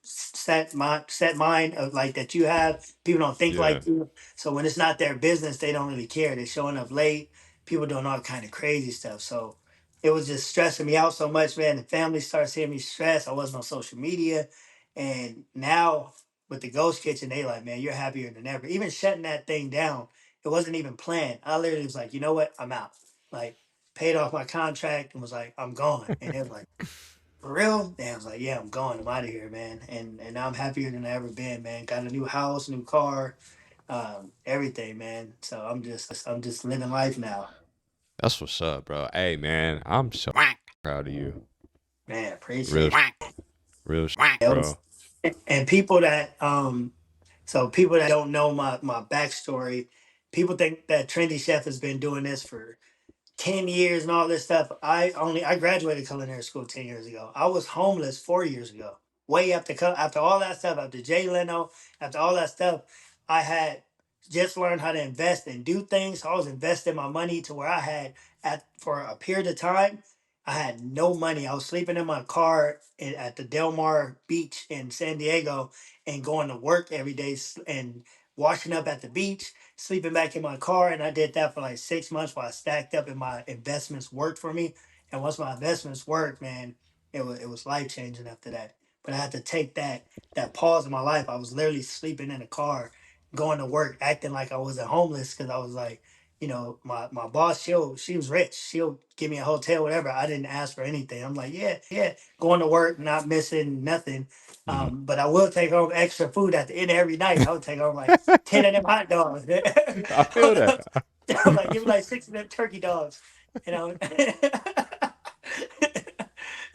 set mind of like that you have. People don't think Yeah. like you. So when it's not their business, they don't really care. They're showing up late. People doing all kind of crazy stuff. So it was just stressing me out so much, man. The family started seeing me stressed. I wasn't on social media. And now with the ghost kitchen, they like, man, you're happier than ever. Even shutting that thing down, it wasn't even planned. I literally was like, you know what? I'm out. Like, paid off my contract and was like, I'm gone. And it was like, for real? And I was like, yeah, I'm gone. I'm out of here, man. And now I'm happier than I ever been, man. Got a new house, new car, everything, man. So I'm just living life now. That's what's up, bro. Hey, man, I'm so proud of you. Man, Real, appreciate real, it. bro. And people that so people that don't know my backstory, people think that Trendy Chef has been doing this for 10 years and all this stuff. I graduated culinary school 10 years ago. I was homeless 4 years ago. Way after after all that stuff, after Jay Leno, after all that stuff, I had just learned how to invest and do things. So I was investing my money to where I had at for a period of time, I had no money. I was sleeping in my car at the Del Mar Beach in San Diego and going to work every day and washing up at the beach, sleeping back in my car. And I did that for like 6 months while I stacked up and my investments worked for me. And once my investments worked, man, it was life changing after that. But I had to take that pause in my life. I was literally sleeping in a car, going to work, acting like I wasn't homeless because I was like, my boss, she was rich. She'll give me a hotel, whatever. I didn't ask for anything. I'm like, yeah, going to work, not missing nothing. Mm. But I will take home extra food at the end of every night. I would take home like 10 of them hot dogs. I feel that. I'm like, give me like 6 of them turkey dogs. You know. And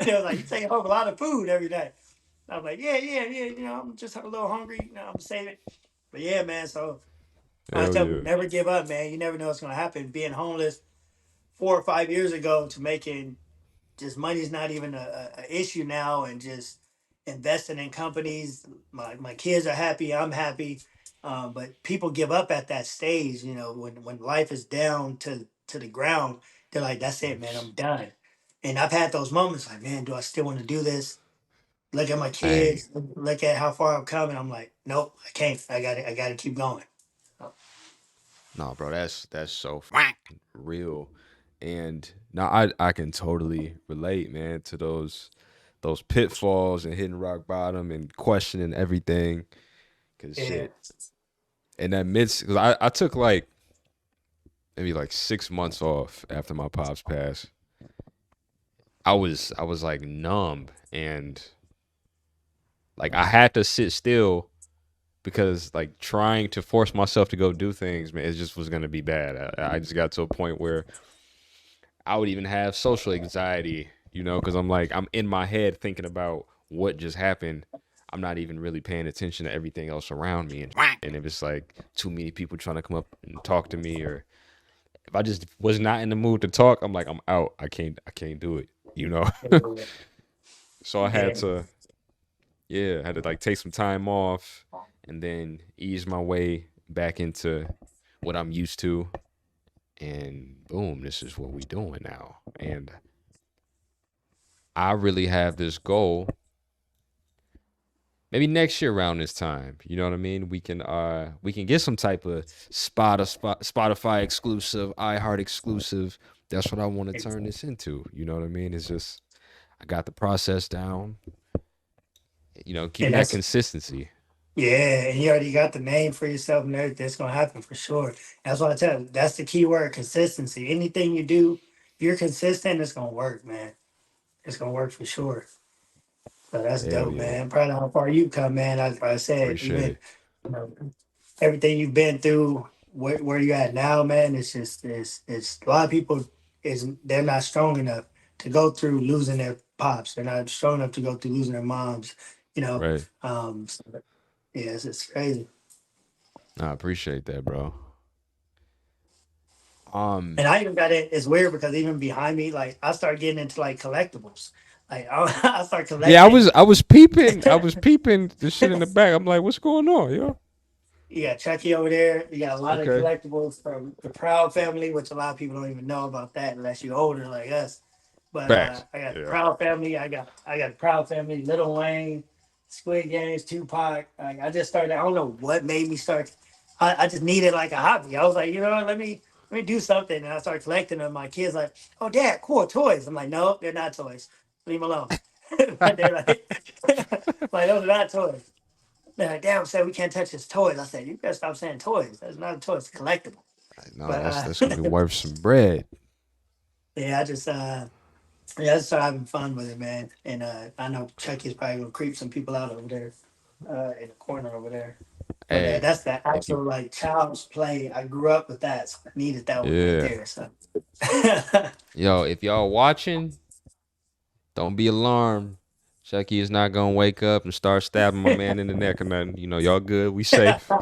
it was like, you take home a lot of food every night. I was like, yeah, yeah, yeah. I'm just a little hungry. I'm saving. But yeah, man. So I Hell tell people, yeah. never give up, man. You never know what's gonna happen. Being homeless 4 or 5 years ago to making just money's not even a issue now, and just investing in companies. My kids are happy. I'm happy. But people give up at that stage. When life is down to the ground, they're like, that's it, man. I'm done. And I've had those moments like, man, do I still want to do this? Look at my Hey, kids. Look at how far I've come, and I'm like, nope, I can't. I got to keep going. So, no, bro, that's so real, and now I can totally relate, man, to those pitfalls and hitting rock bottom and questioning everything. Cause yeah, shit, in that midst, cause I took like maybe like 6 months off after my pops passed. I was like numb and like I had to sit still because like trying to force myself to go do things, man, it just was gonna be bad. I just got to a point where I would even have social anxiety, because I'm like I'm in my head thinking about what just happened. I'm not even really paying attention to everything else around me, and if it's like too many people trying to come up and talk to me, or if I just was not in the mood to talk, I'm like I'm out. I can't do it, you know. So I had yeah, to, yeah, I had to like take some time off and then ease my way back into what I'm used to, and boom, this is what we doing now. And I really have this goal maybe next year around this time. You know what I mean? We can get some type of Spotify exclusive, iHeart exclusive. That's what I want to turn this into. You know what I mean? It's just I got the process down. You know, keeping And that that's consistency. yeah, and you already got the name for yourself and everything. It's gonna happen for sure. That's what I tell you. That's the key word, consistency. Anything you do, if you're consistent, it's gonna work, man. It's gonna work for sure. So that's Hell dope, yeah. man. I'm proud of how far you come, man. Like I said, Appreciate even it. you know, everything you've been through, where you at now, man. It's just it's a lot of people is they're not strong enough to go through losing their pops. They're not strong enough to go through losing their moms. You know, Right. so, yeah, it's crazy. I appreciate that, bro. And I even got it. It's weird because even behind me, like I start getting into like collectibles. Like I start Yeah, collecting. I was peeping the shit in the back. I'm like, what's going on, yo? You got Chucky over there. You got a lot of Okay. collectibles from the Proud family, which a lot of people don't even know about that unless you're older like us. But Facts. I got the Yeah. Proud family. I got the Proud family. Little Wayne, Squid Games, Tupac. Like, I just started. I don't know what made me start. I just needed like a hobby. I was like, you know what? Let me do something. And I started collecting them. My kids like, oh, Dad, cool toys. I'm like, no, they're not toys. Leave them alone. But they're like, like those are not toys. They're like, Dad said we can't touch his toys. I said, you gotta stop saying toys. That's not a toy. It's a collectible. No, But that's gonna be worth some bread. yeah, I just started having fun with it, man. And I know Chucky's probably gonna creep some people out over there, in the corner over there. But Hey, that's the if you actual like child's play. I grew up with that, so I needed that one right yeah. there. So Yo, if y'all watching, don't be alarmed. Chucky is not gonna wake up and start stabbing my man in the neck or nothing. You know, y'all good, we safe.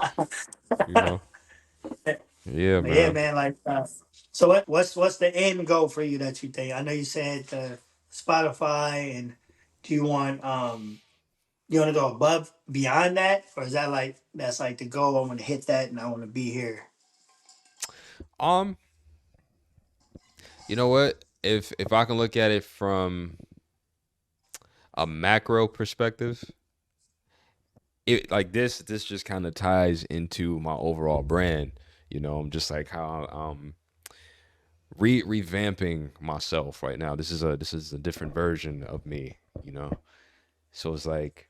You know. Yeah, but yeah, man. man. Like, so what's the end goal for you that you think? I know you said Spotify, and do you want you want to go above beyond that, or is that like that's like the goal? I want to hit that, and I want to be here. Um, you know what? If I can look at it from a macro perspective, it like this just kind of ties into my overall brand. You know, I'm just like how revamping myself right now. This is a different version of me, you know. So it's like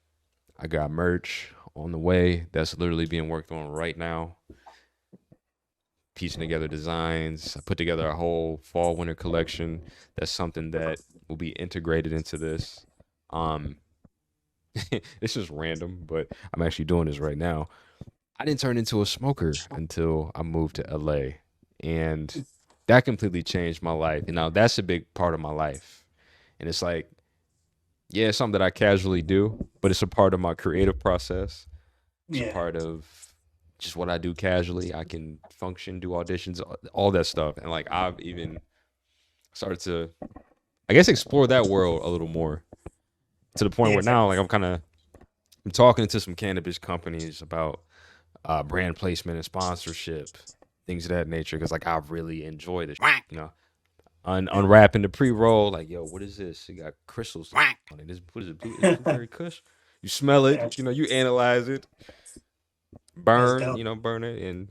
I got merch on the way that's literally being worked on right now. Piecing together designs. I put together a whole fall winter collection. That's something that will be integrated into this. Um, it's just random, but I'm actually doing this right now. I didn't turn into a smoker until I moved to LA, and that completely changed my life. You know, that's a big part of my life, and it's like, yeah, it's something that I casually do, but it's a part of my creative process. It's a Yeah, part of just what I do casually. I can function, do auditions, all that stuff, and like I've even started to, I guess, explore that world a little more to the point yeah, where now, like I'm talking to some cannabis companies about brand placement and sponsorship, things of that nature. Because like I really enjoy this, you know, yeah. unwrapping the pre-roll. Like, yo, what is this? It got crystals on it. What is it? Blue, is blueberry Kush. You smell it, you know, you analyze it, That's burn, dope. you know, burn it, and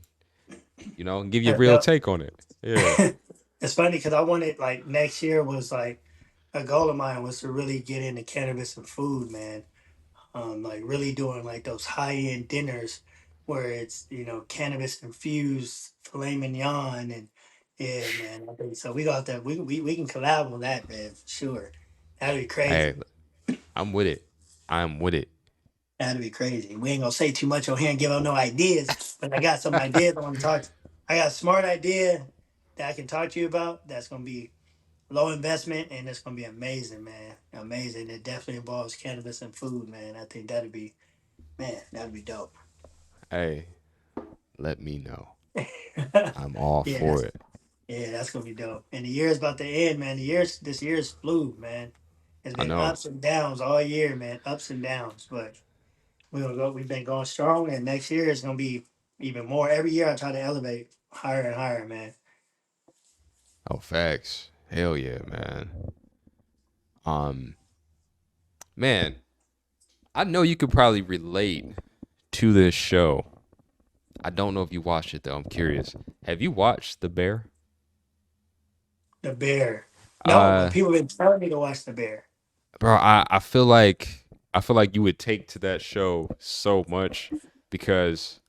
you know, give you a That's real dope. take on it. Yeah. It's funny because I wanted like next year was like a goal of mine was to really get into cannabis and food, man. Like really doing like those high end dinners where it's cannabis infused filet mignon and yeah, man. I think so. We got that. We can collab on that, man. For sure. That'd be crazy. Hey, I'm with it. I'm with it. That'd be crazy. We ain't gonna say too much on here and give out no ideas, but I got some ideas I want to talk. I got a smart idea that I can talk to you about. That's gonna be low investment and it's gonna be amazing, man. Amazing. It definitely involves cannabis and food, man. I think that'd be dope. Hey, let me know. yeah, I'm all for it. that's gonna be dope. And the year's about to end, man. This year's flew, man. It's I been know. ups and downs all year, man. Ups and downs, but we're gonna go. We've been going strong, and next year is gonna be even more. Every year, I try to elevate higher and higher, man. Oh, facts. Hell yeah, man. Um, man. I know you could probably relate to this show. I don't know if you watched it though. I'm curious. Have you watched The Bear? The Bear. No, but Uh, people been telling me to watch The Bear. bro, I feel like you would take to that show so much because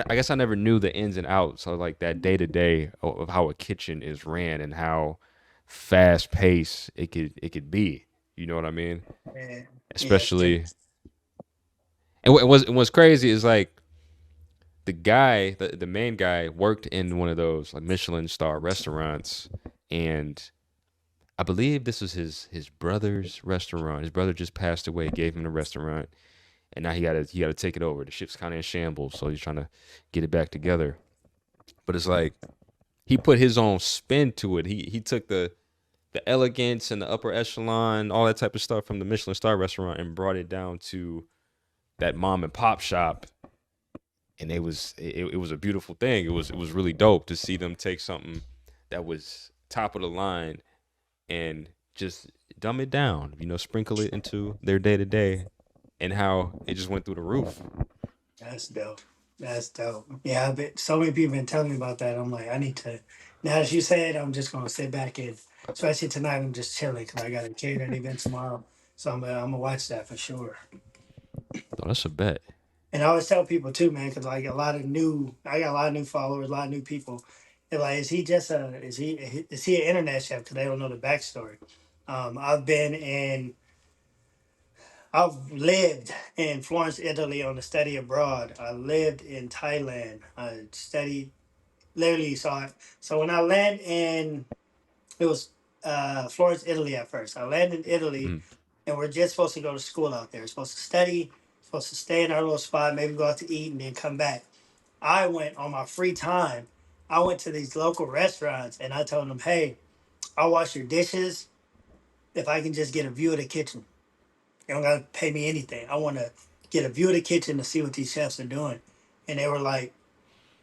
I guess I never knew the ins and outs of like that day to day of how a kitchen is ran and how fast paced it could be. You know what I mean? Yeah, yeah, Especially, and what's crazy is like the main guy worked in one of those like Michelin star restaurants, and I believe this was his brother's restaurant. His brother just passed away, gave him the restaurant, and now he got to take it over. The ship's kind of in shambles, so he's trying to get it back together. But it's like he put his own spin to it. He took the elegance and the upper echelon, all that type of stuff from the Michelin star restaurant, and brought it down to that mom and pop shop. And it was a beautiful thing. It was really dope to see them take something that was top of the line and just dumb it down, sprinkle it into their day to day and how it just went through the roof. that's dope. That's dope. Yeah, so many people been telling me about that. I'm like, I need to. Now that you say it, I'm just gonna sit back and, especially tonight, I'm just chilling because I got a catering event tomorrow. So I'm gonna watch that for sure. Oh, that's a bet. And I always tell people too, man, because like I got a lot of new followers, a lot of new people. They're like, is he just is he an internet chef? Because they don't know the backstory. I've been in, I've lived in Florence, Italy on a study abroad. I lived in Thailand. I studied, literally saw it. So when I landed in, it was Florence, Italy at first. I landed in Italy, Mm. and we're just supposed to go to school out there. We're supposed to study, supposed to stay in our little spot, maybe go out to eat, and then come back. I went on my free time. I went to these local restaurants and I told them, hey, I'll wash your dishes if I can just get a view of the kitchen. You don't gotta pay me anything. I wanna get a view of the kitchen to see what these chefs are doing. And they were like,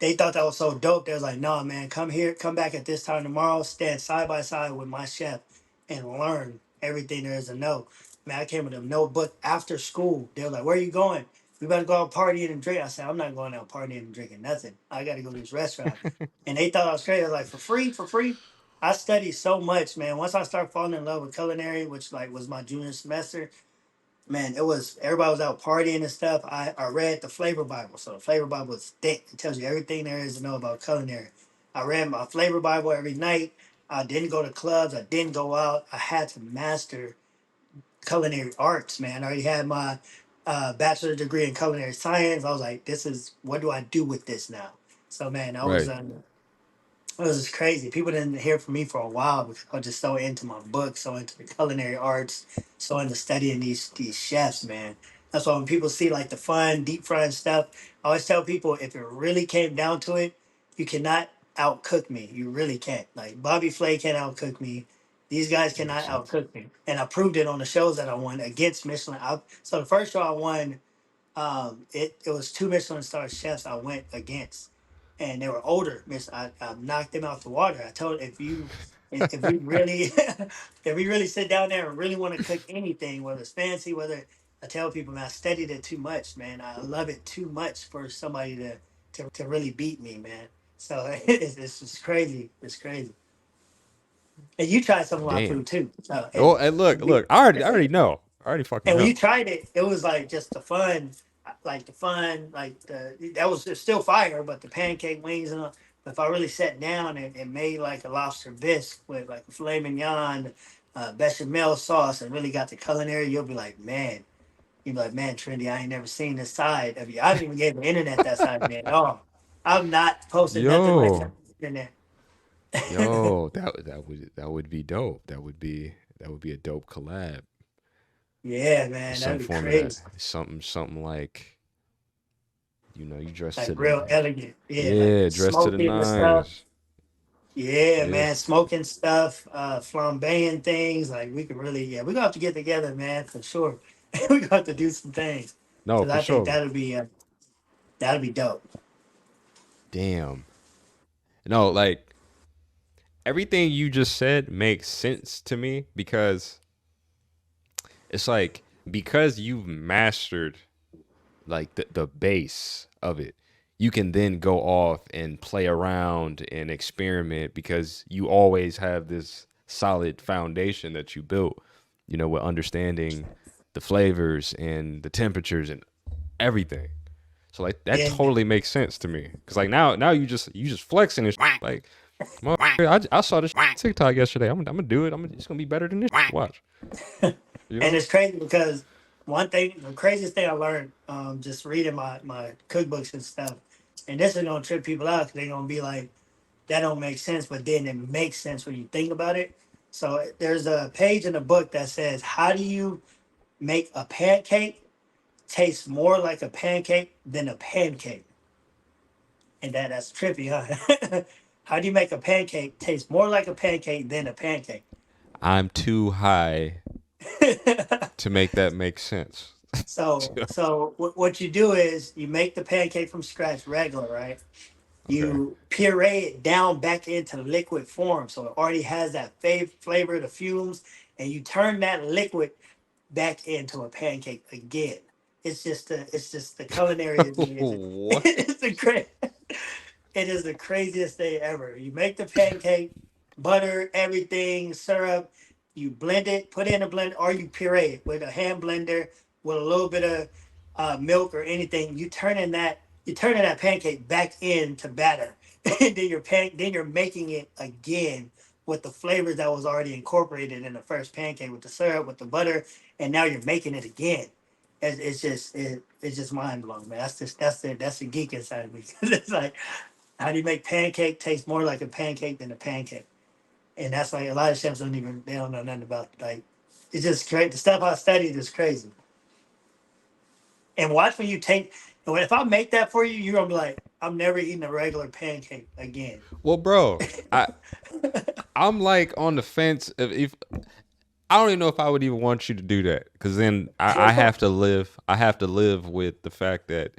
they thought that was so dope. They was like, "No, man, come here, come back at this time tomorrow, stand side by side with my chef and learn everything there is to know." Man, I came with a notebook after school. They were like, "Where are you going? We better go out partying and drink." I said, "I'm not going out partying and drinking nothing. I got to go to this restaurant." And they thought I was crazy. I was like, "For free, for free." I studied so much, man. Once I started falling in love with culinary, which like was my junior semester, man, it was everybody was out partying and stuff. I read the Flavor Bible. So the Flavor Bible is thick. It tells you everything there is to know about culinary. I read my Flavor Bible every night. I didn't go to clubs. I didn't go out. I had to master culinary arts, man. I already had my bachelor's degree in culinary science. I was like, this is what do I do with this now? So man, I was Right. it was just crazy. People didn't hear from me for a while because I was just so into my books, so into the culinary arts, so into studying these chefs, man. That's why when people see like the fun, deep frying stuff, I always tell people if it really came down to it, you cannot outcook me. You really can't. Like Bobby Flay can't outcook me. These guys That makes cannot sense. outcook me. And I proved it on the shows that I won against Michelin. So the first show I won, it was two Michelin star chefs I went against, and they were older. I knocked them out the water. I told if we really if we really sit down there and really want to cook anything, whether it's fancy, whether I tell people, man, I studied it too much, man. I love it too much for somebody to really beat me, man. So it's just crazy. It's crazy. And you tried some of my Damn. food too. So Oh, and look, look. I already know. I already fucking and when know. you tried it, it was like just the fun, like the that was it's still fire, but the pancake wings and all. But if I really sat down and made like a lobster bisque with like a filet mignon, bechamel sauce, and really got the culinary, you'll be like, man, Trendy, I ain't never seen this side of you. I haven't even gave the internet that side of me at all. I'm not posting nothing like that Yo, on the internet. yo, that would be dope. That would be a dope collab. Yeah, man, Some that'd be form of that. crazy. Something like you dress Like to the real elegant. Yeah, like yeah, dress to the smoking the stuff. nines. Yeah, Yeah. man, smoking stuff, flambeing things. Like we could really, yeah, we're gonna have to get together, man, for sure. We're gonna have to do some things No, because for I think sure. that'll be dope. Damn. No, like everything you just said makes sense to me because it's like because you've mastered like the base of it, you can then go off and play around and experiment because you always have this solid foundation that you built, with understanding the flavors and the temperatures and everything. So like that Yeah. totally makes sense to me. Cause like now you just flexing and like, I saw this TikTok yesterday. I'm gonna do it. It's gonna be better than this. Watch, you And know. it's crazy because one thing, the craziest thing I learned, just reading my cookbooks and stuff, and this is gonna trip people out because they're gonna be like, that don't make sense, but then it makes sense when you think about it. So there's a page in the book that says, how do you make a pancake taste more like a pancake than a pancake? And that's trippy, huh? How do you make a pancake taste more like a pancake than a pancake? I'm too high to make that make sense. So what you do is you make the pancake from scratch, regular, right? Okay. You puree it down back into liquid form, so it already has that flavor, the fumes, and you turn that liquid back into a pancake again. It's just the culinary. What? It's the great. It is the craziest thing ever. You make the pancake, butter, everything, syrup. You blend it, put it in a blender, or you puree it with a hand blender with a little bit of milk or anything. You turning that pancake back into batter, and then you're making it again with the flavors that was already incorporated in the first pancake with the syrup, with the butter, and now you're making it again. It's just mind blowing, man. That's the geek inside of me. It's like, how do you make pancake taste more like a pancake than a pancake? And that's like a lot of chefs they don't know nothing about. Like, it's just crazy. The stuff I studied is crazy. And watch when you take. If I make that for you, you're gonna be like, I'm never eating a regular pancake again. Well, bro, I'm like on the fence of if I don't even know if I would even want you to do that because then I have to live. I have to live with the fact that,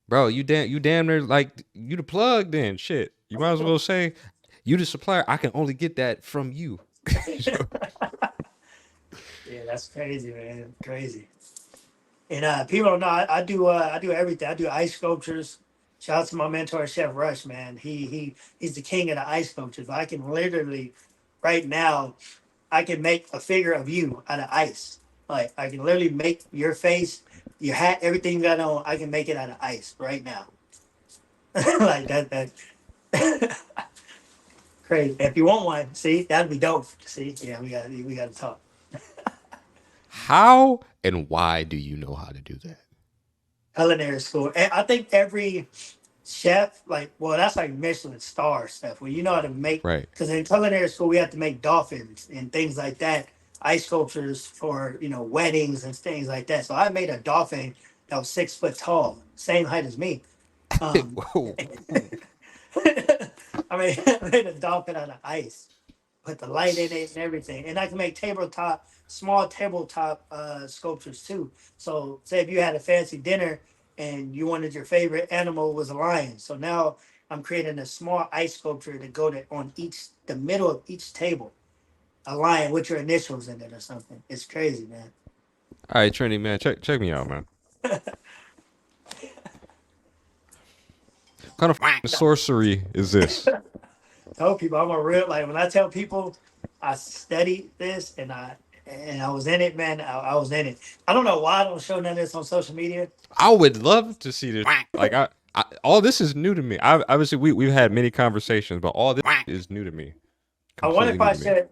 bro, you damn near like you the plug. Then shit, you might as well say you the supplier. I can only get that from you. So, Yeah, that's crazy, man. Crazy. And people don't know I do everything. I do ice sculptures. Shout out to my mentor, Chef Rush, man. He's the king of the ice sculptures. I can literally, right now, I can make a figure of you out of ice. Like, I can literally make your face, your hat, everything you got on. I can make it out of ice right now. Like that crazy. If you want one, see, that'd be dope. See, yeah, we got to talk. how and why do you know how to do that? Culinary school. And I think every chef, like, well, that's like Michelin star stuff. Where you know how to make, Right. because in culinary school we have to make dolphins and things like that, ice sculptures for weddings and things like that. So I made a dolphin that was 6 foot tall, same height as me. Um, Whoa. I made a dolphin out of ice, put the light in it and everything. And I can make small tabletop sculptures too. So say if you had a fancy dinner and you wanted your favorite animal was a lion. So now I'm creating a small ice sculpture to go to on the middle of each table. A lion with your initials in it or something. It's crazy, man. All right, Trinity, man, check me out, man. What kind of sorcery is this? Tell people I'm a real, like, when I tell people I studied this and I was in it, man. I was in it. I don't know why I don't show none of this on social media. I would love to see this. Like all this is new to me. Obviously we've had many conversations, but all this is new to me. I wonder Completely if new I to me. should.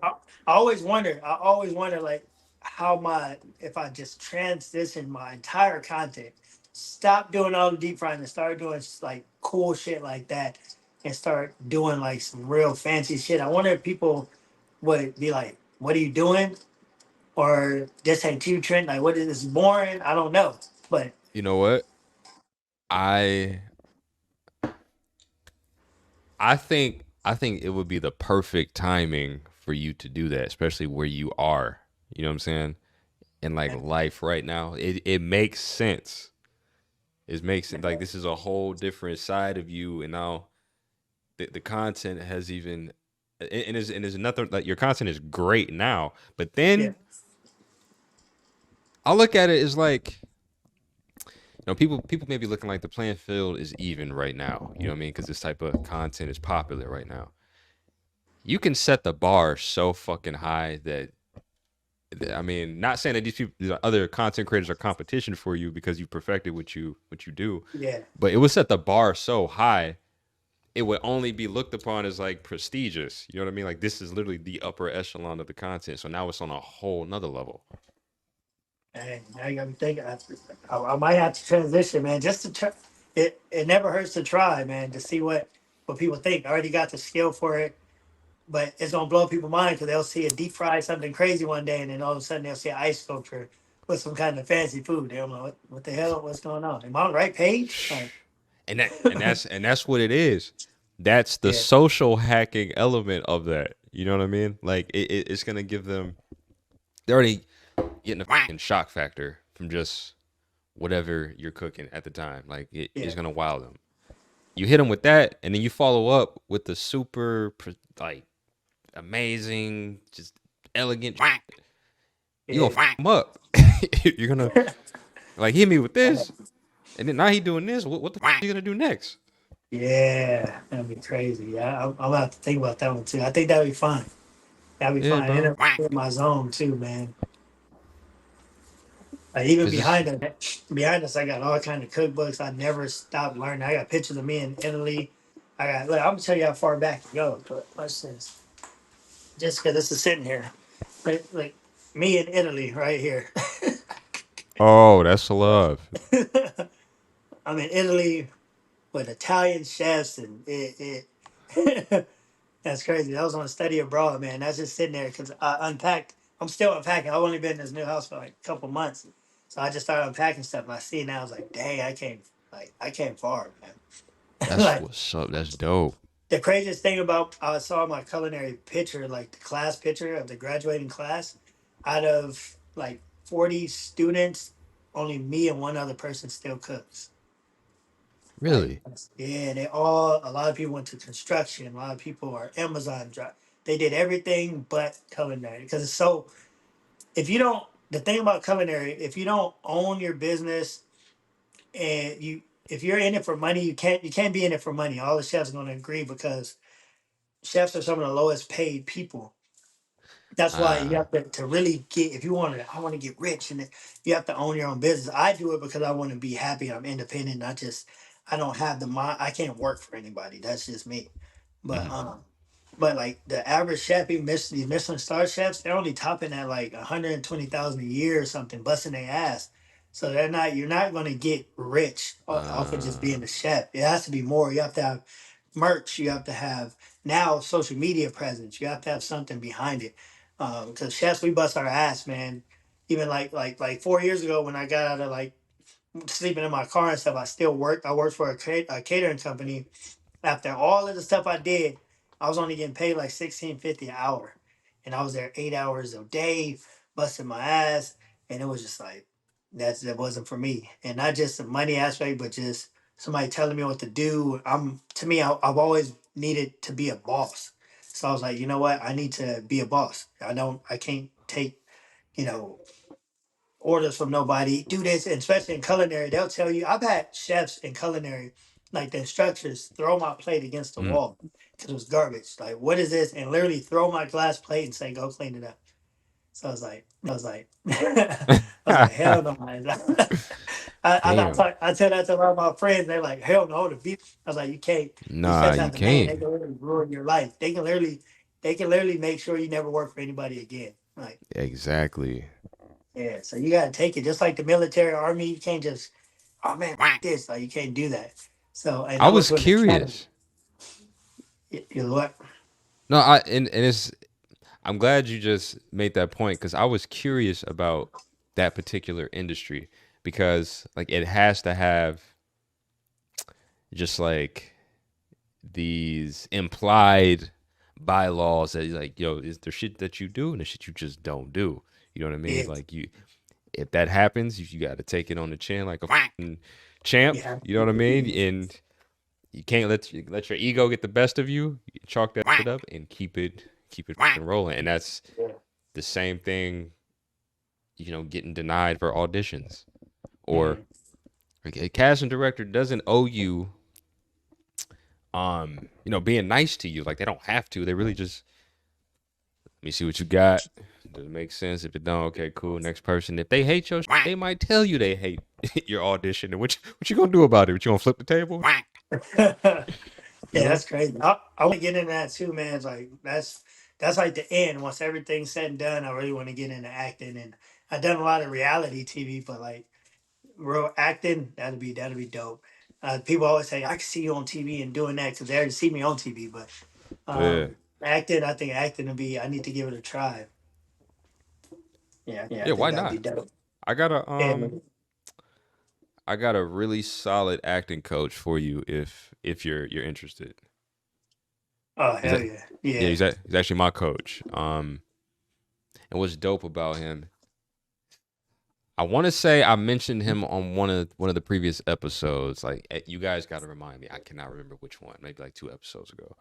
I always wonder. I always wonder, like, how if I just transition my entire content, stop doing all the deep frying and start doing like cool shit like that, and start doing like some real fancy shit. I wonder if people would be like, "What are you doing?" Or "This ain't you, Trent. Like, what is this boring?" I don't know, but You know what? I I think it would be the perfect timing for you to do that, especially where you are. You know what I'm saying? In like life right now. It makes sense. It makes it like this is a whole different side of you, and now the content has even and there's nothing like your content is great now, but yeah, then I look at it as like, people may be looking like the playing field is even right now. You know what I mean? Because this type of content is popular right now. You can set the bar so fucking high that I mean, not saying that these other content creators are competition for you because you perfected what you do, Yeah, but it would set the bar so high it would only be looked upon as like prestigious. You know what I mean? Like this is literally the upper echelon of the content. So now it's on a whole nother level. and now you got me thinking. I might have to transition, man, just to try. It never hurts to try, man, to see what people think. I already got the skill for it, but it's gonna blow people's mind because they'll see a deep fry something crazy one day, and then all of a sudden they'll see an ice sculpture with some kind of fancy food. They don't know what the hell, what's going on. Am I on the right page? Like, And that's what it is. That's the yeah, social hacking element of that. You know what I mean? Like it's gonna give them. They're already getting a fucking shock factor from just whatever you're cooking at the time. Like yeah, it's gonna wow them. You hit them with that, and then you follow up with the super like amazing, just elegant. You gonna yeah. fuck them up. You're gonna like hit me with this, and then now he doing this. What the fuck are you gonna do next? Yeah, that'd be crazy. Yeah, I'm gonna have to think about that one too. I think that'd be fun. That'd be Yeah, fun. bro. In my zone too, man. Like even Cause it's behind us, I got all kind of cookbooks. I never stopped learning. I got pictures of me in Italy. I got. Look, I'm gonna tell you how far back it goes. But watch this. Just because this is sitting here, like me in Italy right here. oh, that's love. I'm in Italy with Italian chefs, and it that's crazy. That was on a study abroad, man. That's just sitting there because I unpacked. I'm still unpacking. I've only been in this new house for like a couple months, so I just started unpacking stuff. And I see it now. I was like, dang, I came far, man. That's Like what's up. That's dope. the craziest thing about I saw my culinary picture, like the class picture of the graduating class, out of like 40 students, only me and one other person still cooks. Like, Really? yeah, a lot of people went to construction. A lot of people are Amazon drive. They did everything but culinary because it's so. If you don't, the thing about culinary, if you don't own your business and if you're in it for money, you can't be in it for money. All the chefs are going to agree because chefs are some of the lowest paid people. That's why you Uh, have to really get if you want to. I want to get rich, and you have to own your own business. I do it because I want to be happy. I'm independent. I don't have the mind. I can't work for anybody. That's just me. But mhm. but like the average chef, these Michelin star chefs, they're only topping at like 120,000 a year or something, busting their ass. So they're not. You're not going to get rich off of just being Uh, a chef. It has to be more. You have to have merch. You have to have now social media presence. You have to have something behind it. Because chefs, we bust our ass, man. Even like 4 years ago when I got out of like sleeping in my car and stuff, I still worked. I worked for a catering company. After all of the stuff I did, I was only getting paid like 16.50 an hour, and I was there 8 hours a day, busting my ass, and it was just like that wasn't for me, and not just the money aspect, but just somebody telling me what to do. To me, I've always needed to be a boss, so I was like, you know what, I need to be a boss. I can't take you know orders from nobody. Do this, and especially in culinary, they'll tell you. I've had chefs in culinary, like the instructors, throw my plate against the mm. wall because it was garbage. Like, what is this? And literally throw my glass plate and say, "Go clean it up." So I was like, hell no, man. Damn. I tell that to a lot of my friends. They're like, hell no, the beef. I was like, you can't. These Nah, chefs you have the name. They can't. can literally ruin your life. They can literally make sure you never work for anybody again. Like, Exactly. yeah, so you gotta take it just like the military army. You can't just, oh man, this like you can't do that. So, and I I went was to an academy. curious. You know what? No, and it's I'm glad you just made that point because I was curious about that particular industry because like it has to have just like these implied bylaws that like yo is there shit that you do and the shit you just don't do. You know what I mean? Yeah, Like you if that happens, you got to take it on the chin like a fucking champ. yeah, You know what I mean? And you can't let your ego get the best of you. You chalk that shit up and keep it fucking rolling. And that's yeah, the same thing. getting denied for auditions, or Mm. a casting director doesn't owe you, being nice to you. Like they don't have to. They really just let me see what you got. Does it make sense? If it don't, okay, cool. Next person. If they hate your, they might tell you they hate your audition. And what you gonna do about it? What you gonna flip the table? You Yeah, know? that's crazy. I want to get into that too, man. It's like that's like the end. Once everything's said and done, I really want to get into acting. And I've done a lot of reality TV, but like real acting, that'd be dope. People always say I can see you on TV and doing that because they already see me on TV. But Yeah. acting, I think acting would be. I need to give it a try. Yeah, I Yeah. think Why that'd be not? dope. I got a Yeah. I got a really solid acting coach for you if you're interested. Oh He's hell a, yeah, yeah, yeah. he's actually my coach. And what's dope about him, I want to say I mentioned him on one of the previous episodes. Like you guys got to remind me. I cannot remember which one. Maybe like 2 episodes ago.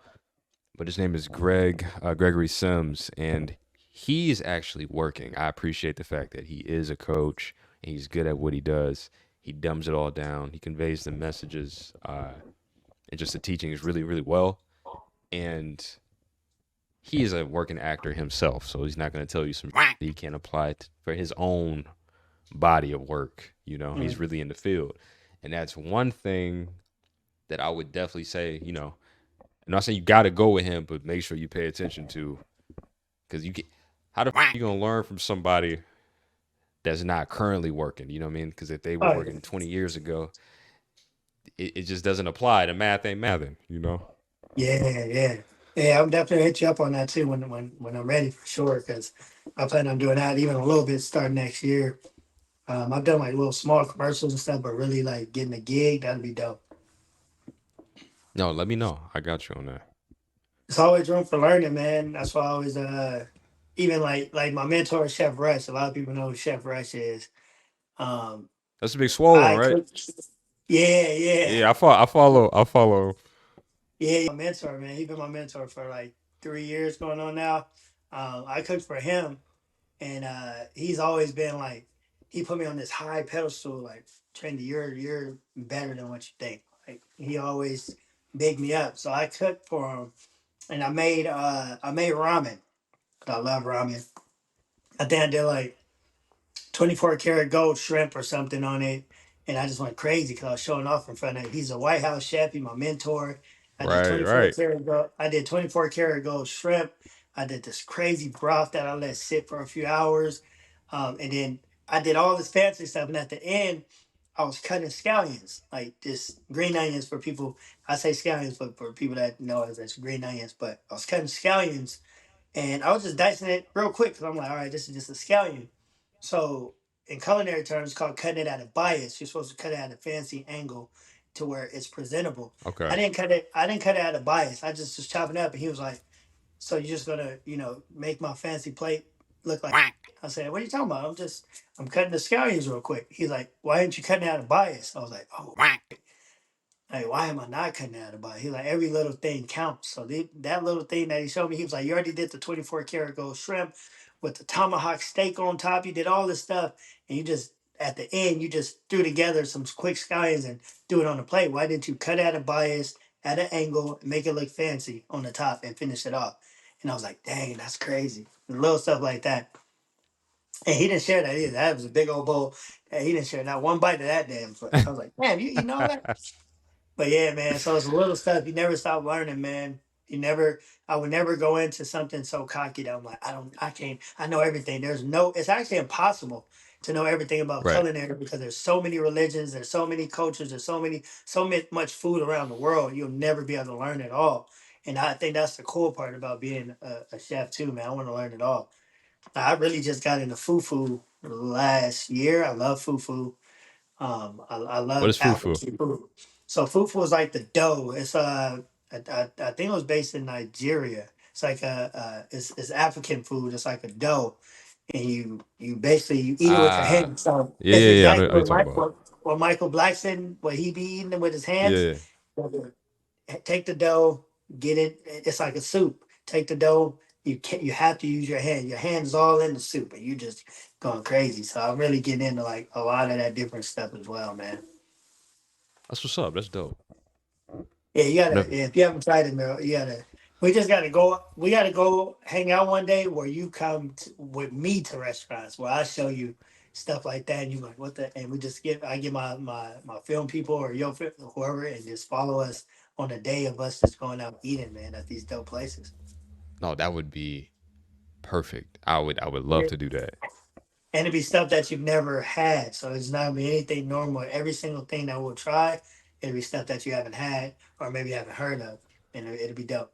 But his name is Gregory Sims, and he's actually working. I appreciate the fact that he is a coach and he's good at what he does. He dumbs it all down. He conveys the messages, and just the teaching is really, really well. And he is a working actor himself, so he's not going to tell you some he can't apply for his own body of work. He's Mm. really in the field, and that's one thing that I would definitely say. I'm not saying you got to go with him, but make sure you pay attention to, because you get how the you gonna learn from somebody that's not currently working. You know what I mean? Because if they were Oh yeah, working 20 years ago, it just doesn't apply. The math ain't mathing. yeah. Yeah, I'm definitely hit you up on that too when I'm ready for sure. Because I plan on doing that even a little bit starting next year. I've done like little small commercials and stuff, but really like getting a gig, that'd be dope. No, let me know. I got you on that. It's always room for learning, man. That's why I always even like my mentor Chef Rush. A lot of people know who Chef Rush is. Um, That's a big swollen, I right? cook. Yeah, yeah, Yeah, I follow. yeah. My mentor, man. He's been my mentor for like 3 years going on now. I cooked for him, and he's always been like he put me on this high pedestal, like Trendy, you're better than what you think. Like he always bigged me up. So I cooked for him, and I made ramen. 'Cause I love ramen. I think I did like 24 karat gold shrimp or something on it. And I just went crazy because I was showing off in front of him. He's a White House chef. He's my mentor. I did Right, 24 right. karat gold. I did 24 karat gold shrimp. I did this crazy broth that I let sit for a few hours. And then I did all this fancy stuff. And at the end, I was cutting scallions, like just green onions for people. I say scallions, but for people that know it, that's green onions. But I was cutting scallions and I was just dicing it real quick because I'm like, all right, this is just a scallion. So in culinary terms, it's called cutting it at a bias. You're supposed to cut it at a fancy angle to where it's presentable. I Okay. didn't cut it. I didn't cut it at a bias. I just chopping it up, and he was like, "So you're just gonna, make my fancy plate look like?" I said, "What are you talking about? I'm cutting the scallions real quick." He's like, "Why aren't you cutting it at a bias?" I was like, "Oh, like, why am I not cutting out about it? He's like, every little thing counts. So that little thing that he showed me, he was like, you already did the 24 karat gold shrimp with the tomahawk steak on top. You did all this stuff. And you just, at the end, you just threw together some quick scallions and do it on the plate. Why didn't you cut at a bias, at an angle, and make it look fancy on the top and finish it off? And I was like, dang, that's crazy. And little stuff like that. And he didn't share that either. That was a big old bowl. And he didn't share not one bite of that damn foot. I was like, damn, you eating all that? But yeah, man. So it's a little stuff. You never stop learning, man. You never. I would never go into something so cocky that I'm like, I don't. I can't. I know everything. There's no. It's actually impossible to know everything about Right. culinary because there's so many religions. There's so many cultures. There's so much food around the world. You'll never be able to learn it all. And I think that's the cool part about being a chef too, man. I want to learn it all. I really just got into fufu last year. I love fufu. I What love is fufu? African food. So fufu is like the dough. It's I think it was based in Nigeria. It's like it's African food. It's like a dough, and you basically you eat it with your Ah, hands. So yeah, it's yeah, yeah. I exactly know you're what talking about. Michael Blackson what he be eating with his hands. Yeah. Take the dough, get it. It's like a soup. Take the dough, you have to use your hand. Your hands all in the soup, and you just going crazy. So I'm really getting into like a lot of that different stuff as well, man. That's what's up. That's dope. Yeah, you gotta. Never. Yeah, if you haven't tried it, bro, you gotta. We just gotta go. We gotta go hang out one day where you come with me to restaurants where I show you stuff like that, and you like what the, and we just get. I get my film people or whoever, and just follow us on a day of us just going out eating, man, at these dope places. No, that would be perfect. I would love to do that. And it'd be stuff that you've never had. So it's not gonna be anything normal. Every single thing that we'll try, it'll be stuff that you haven't had or maybe haven't heard of, and it'll be dope.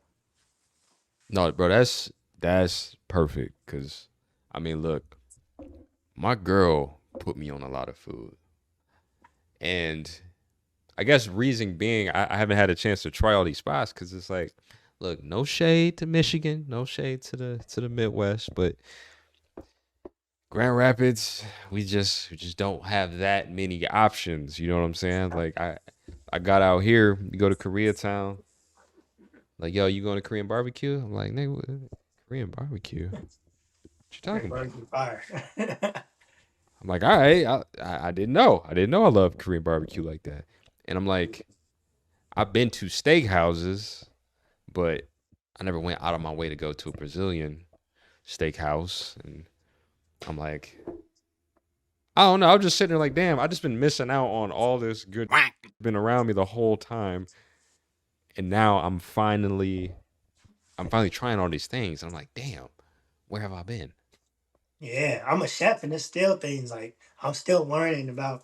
No, bro, that's perfect. Cause I mean, look, my girl put me on a lot of food, and I guess reason being, I haven't had a chance to try all these spots because it's like, look, no shade to Michigan, no shade to the Midwest, but Grand Rapids, we just don't have that many options. You know what I'm saying? Like I got out here, you go to Koreatown, like yo, you going to Korean barbecue? I'm like, nigga, Korean barbecue? What you talking Great about? barbecue fire. I'm like, all right, I didn't know. I didn't know I love Korean barbecue like that. And I'm like, I've been to steakhouses, but I never went out of my way to go to a Brazilian steakhouse. And I'm like, I don't know. I'm just sitting there like, damn, I just been missing out on all this good been around me the whole time. And now I'm finally trying all these things. And I'm like, damn, where have I been? Yeah, I'm a chef, and there's still things like I'm still learning about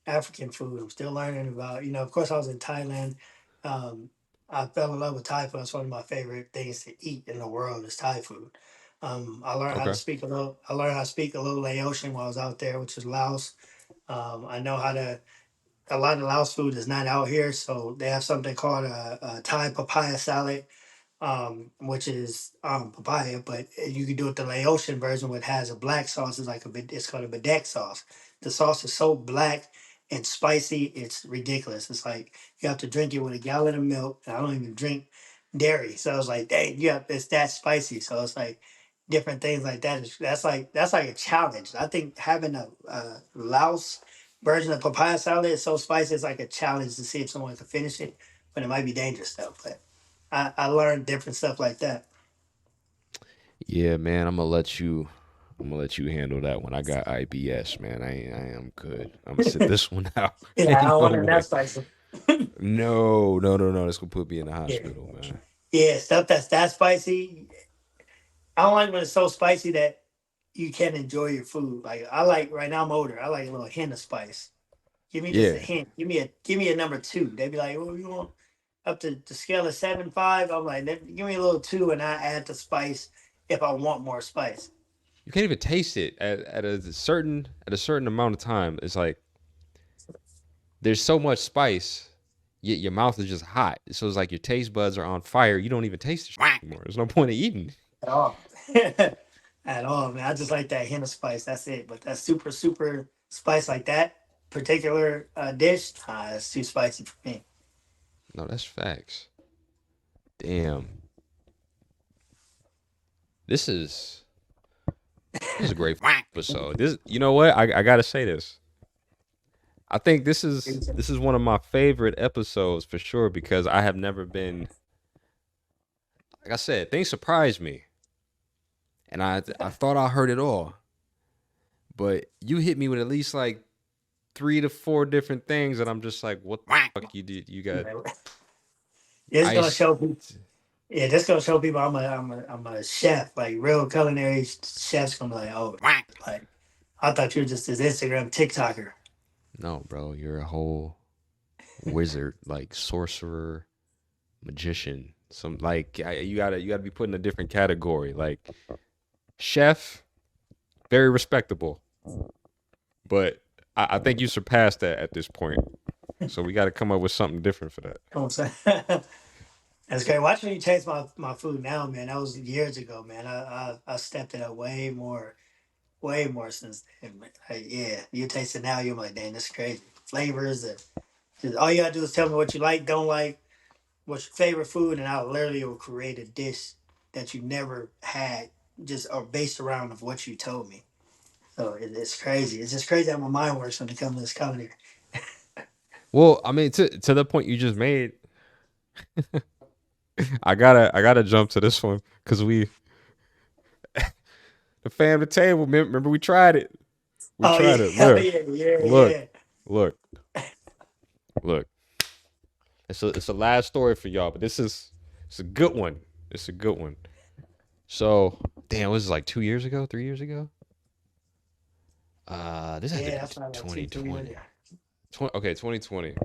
African food. I'm still learning about, of course, I was in Thailand. Um, I fell in love with Thai food. It's one of my favorite things to eat in the world is Thai food. I learned how to Okay. speak a little. I learned how to speak a little Laotian while I was out there, which is Laos. I know how to. A lot of Laos food is not out here, so they have something called a Thai papaya salad, which is papaya, but you can do it the Laotian version, which has a black sauce. It's like it's called a bedak sauce. The sauce is so black and spicy, it's ridiculous. It's like you have to drink it with a gallon of milk. And I don't even drink dairy, so I was like, dang, yeah, it's that spicy. So it's like different things like that. That's like a challenge. I think having a Laos version of papaya salad is so spicy. It's like a challenge to see if someone can finish it, but it might be dangerous though. But I learned different stuff like that. Yeah, man, I'm gonna let you handle that one. I got IBS, man. I am good. I'm gonna sit this one out. Yeah, I Ain't don't no want that way. spicy. No, no, no, no. That's gonna put me in the Yeah, hospital, man. yeah, stuff that's that spicy. I don't like when it's so spicy that you can't enjoy your food. Like I like right now, I'm older. I like a little hint of spice. Give me just a Yeah. hint. Give me a number two. They'd be like, "Oh, you want up to the scale of 7, 5?" I'm like, "Give me a little two, and I add the spice if I want more spice." You can't even taste it at a certain amount of time. It's like there's so much spice, yet your mouth is just hot. So it's like your taste buds are on fire. You don't even taste the shit anymore. There's no point of eating. At all. At all, man. I just like that hint of spice. That's it. But that super, super spice like that particular dish, it's too spicy for me. No, that's facts. Damn. This is this is a great episode. This, you know what? I gotta say this. I think this is one of my favorite episodes for sure because I have never been. Like I said, things surprised me, and I thought I heard it all, but you hit me with at least like 3 to 4 different things that I'm just like, what the fuck you did? You got It's gonna ice. show people. Yeah, this gonna show people I'm a chef, like real culinary chefs gonna be like, oh, like I thought you were just this Instagram TikToker. No, bro, you're a whole wizard, like sorcerer, magician. Some like you gotta be put in a different category. Like chef, very respectable, but I think you surpassed that at this point. So we got to come up with something different for that. You know what I'm saying? That's great. Watching you taste my food now, man. That was years ago, man. I stepped it up way more since then. Man. Like, yeah, you taste it now, you're like, dang, this is crazy. Flavors and just, all you gotta do is tell me what you like, don't like, what's your favorite food, and I literally will create a dish that you never had, just are based around of what you told me. So it's crazy. It's just crazy how my mind works when it comes to this culinary. Well, I mean, to the point you just made, I gotta jump to this one because we the family table. Remember we tried it. We Oh yeah, tried it. hell Look, yeah, yeah, look, yeah. look, look. It's a last story for y'all, but it's a good one. It's a good one. So, damn, was it like 2 years ago, 3 years ago? This had to Yeah, be that's not like 2, 3 years 2020. ago. Okay, 2020.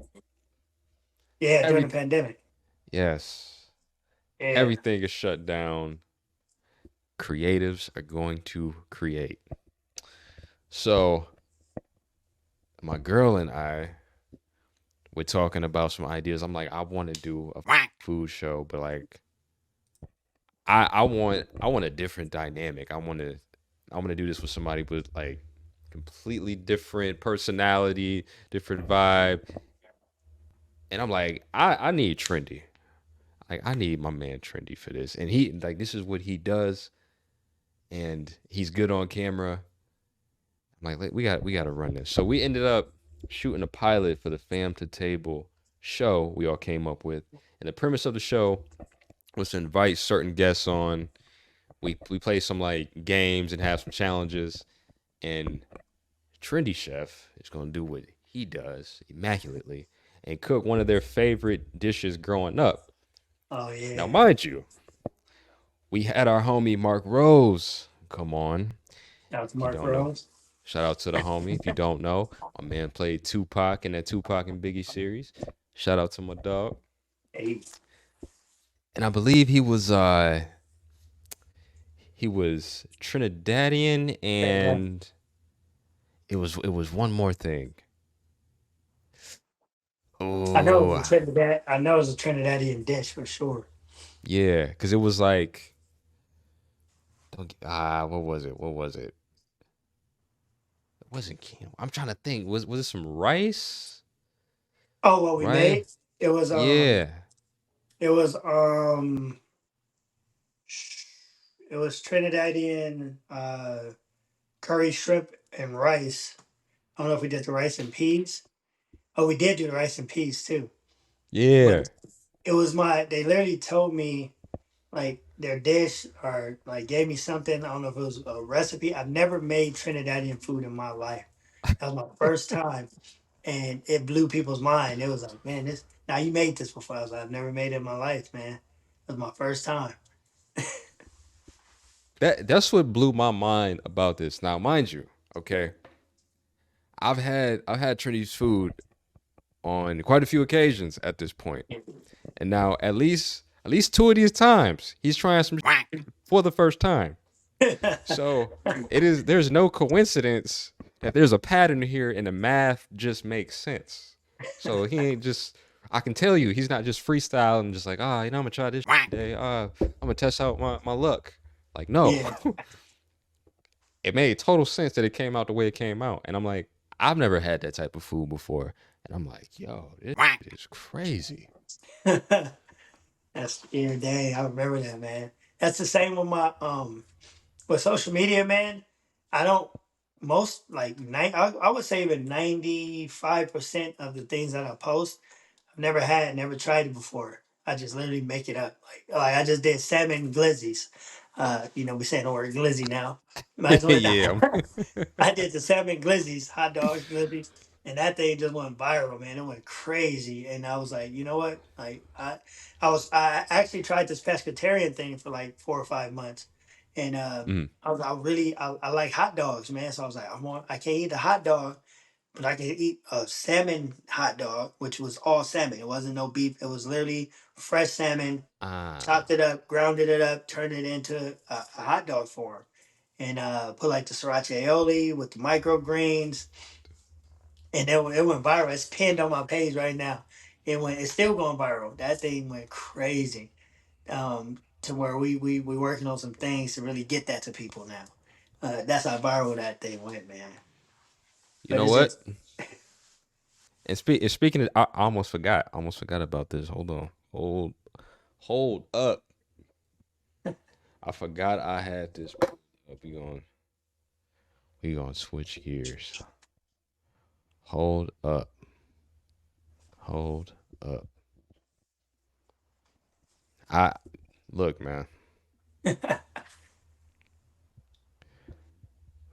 Yeah, during Every the pandemic. yes, Yeah. everything is shut down. Creatives are going to create. So, my girl and I were talking about some ideas. I'm like, I want to do a food show, but like, I want a different dynamic. I want to do this with somebody with like completely different personality, different vibe. And I'm like, I need Trendy. Like I need my man Trendy for this. And he like this is what he does and he's good on camera. I'm like, we got to run this. So we ended up shooting a pilot for the Fam to Table show we all came up with. And the premise of the show was to invite certain guests on. We play some like games and have some challenges and Trendy Chef is going to do what he does immaculately and cook one of their favorite dishes growing up. Oh Now, yeah. mind you, we had our homie Mark Rose come on. That was If you Mark don't know, Rose. shout out to the homie. If you don't know, my man played Tupac in that Tupac and Biggie series. Shout out to my dog. Hey, And I believe he was Trinidadian man. and it was one more thing. I know it was a Oh, Trinidad. I know it was a Trinidadian dish for sure. yeah, because it was like what was it? What was it? It wasn't Kim. I'm trying to think. Was it some rice? Oh, what we Right? made? It was Yeah. it was it was Trinidadian curry shrimp and rice. I don't know if we did the rice and peas. Oh, we did do the rice and peas too. Yeah. But it was they literally told me like their dish or like gave me something. I don't know if it was a recipe. I've never made Trinidadian food in my life. That was my first time. And it blew people's mind. It was like, man, this now you made this before. I was like, I've never made it in my life, man. It was my first time. That's what blew my mind about this. Now, mind you, okay, I've had Trinity's food on quite a few occasions at this point. And now at least two of these times, he's trying some for the first time. So there's no coincidence that there's a pattern here and the math just makes sense. So he ain't just I can tell you he's not just freestyling just like, I'm gonna try this today. I'm gonna test out my luck. Like, no. Yeah. It made total sense that it came out the way it came out. And I'm like, I've never had that type of food before. And I'm like, yo, this is crazy. That's yeah, dang, I remember that, man. That's the same with my with social media, man. I don't most like I would say even 95% of the things that I post, I've never tried it before. I just literally make it up. Like I just did salmon glizzies. We saying the word glizzy now. Might as well. Yeah. I did the salmon glizzies, hot dogs, glizzies, and that thing just went viral, man. It went crazy, and I was like, you know what? I actually tried this pescatarian thing for like 4 or 5 months, and Mm. I like hot dogs, man. So I was like, I can't eat a hot dog, but I can eat a salmon hot dog, which was all salmon. It wasn't no beef. It was literally fresh salmon, chopped Ah. it up, grounded it up, turned it into a hot dog form, and put like the sriracha aioli with the microgreens, and it went viral. It's pinned on my page right now. It's still going viral. That thing went crazy. To where we working on some things to really get that to people now. That's how viral that thing went, man. You But know it's what? just And speaking of, I almost forgot. I almost forgot about this. Hold on. Hold up. I forgot I had this. We gonna switch gears. Hold up. Hold up. I look, man. Let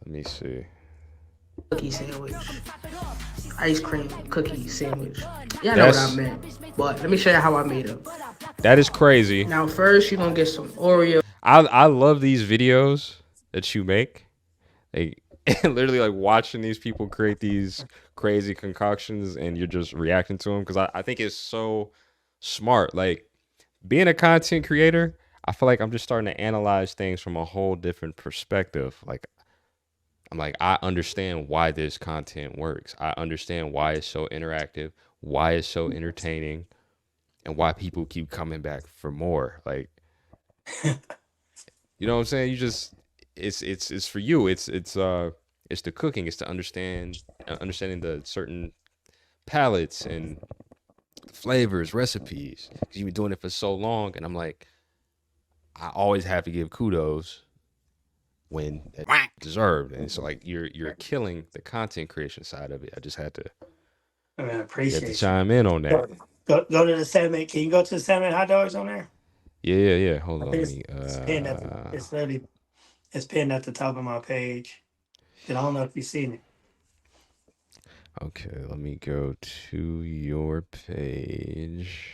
me see. Cookie sandwich. Ice cream cookie sandwich. Yeah, I know what I That's meant. But let me show you how I made it. that is crazy. Now first you're gonna get some Oreo. I love these videos that you make. Like literally like watching these people create these crazy concoctions and you're just reacting to them because I think it's so smart. Like being a content creator, I feel like I'm just starting to analyze things from a whole different perspective. Like I'm like, I understand why this content works. I understand why it's so interactive, why it's so entertaining, and why people keep coming back for more. Like, you know what I'm saying? You just it's for you. It's the cooking. It's to understanding the certain palettes and flavors, recipes. Because you've been doing it for so long, and I'm like, I always have to give kudos when it's deserved. And so like you're killing the content creation side of it. I just had to I mean, I had to appreciate you. chime in on that. Go to the Salmon. Can you go to the Salmon hot dogs on there? Yeah. Hold I on, think let me it's pinned at the. It's literally it's pinned at the top of my page. And I don't know if you've seen it. okay, let me go to your page.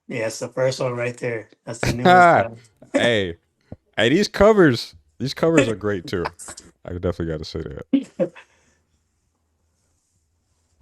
Yeah, it's the first one right there. That's the newest one. hey, these covers are great too. I definitely got to say that.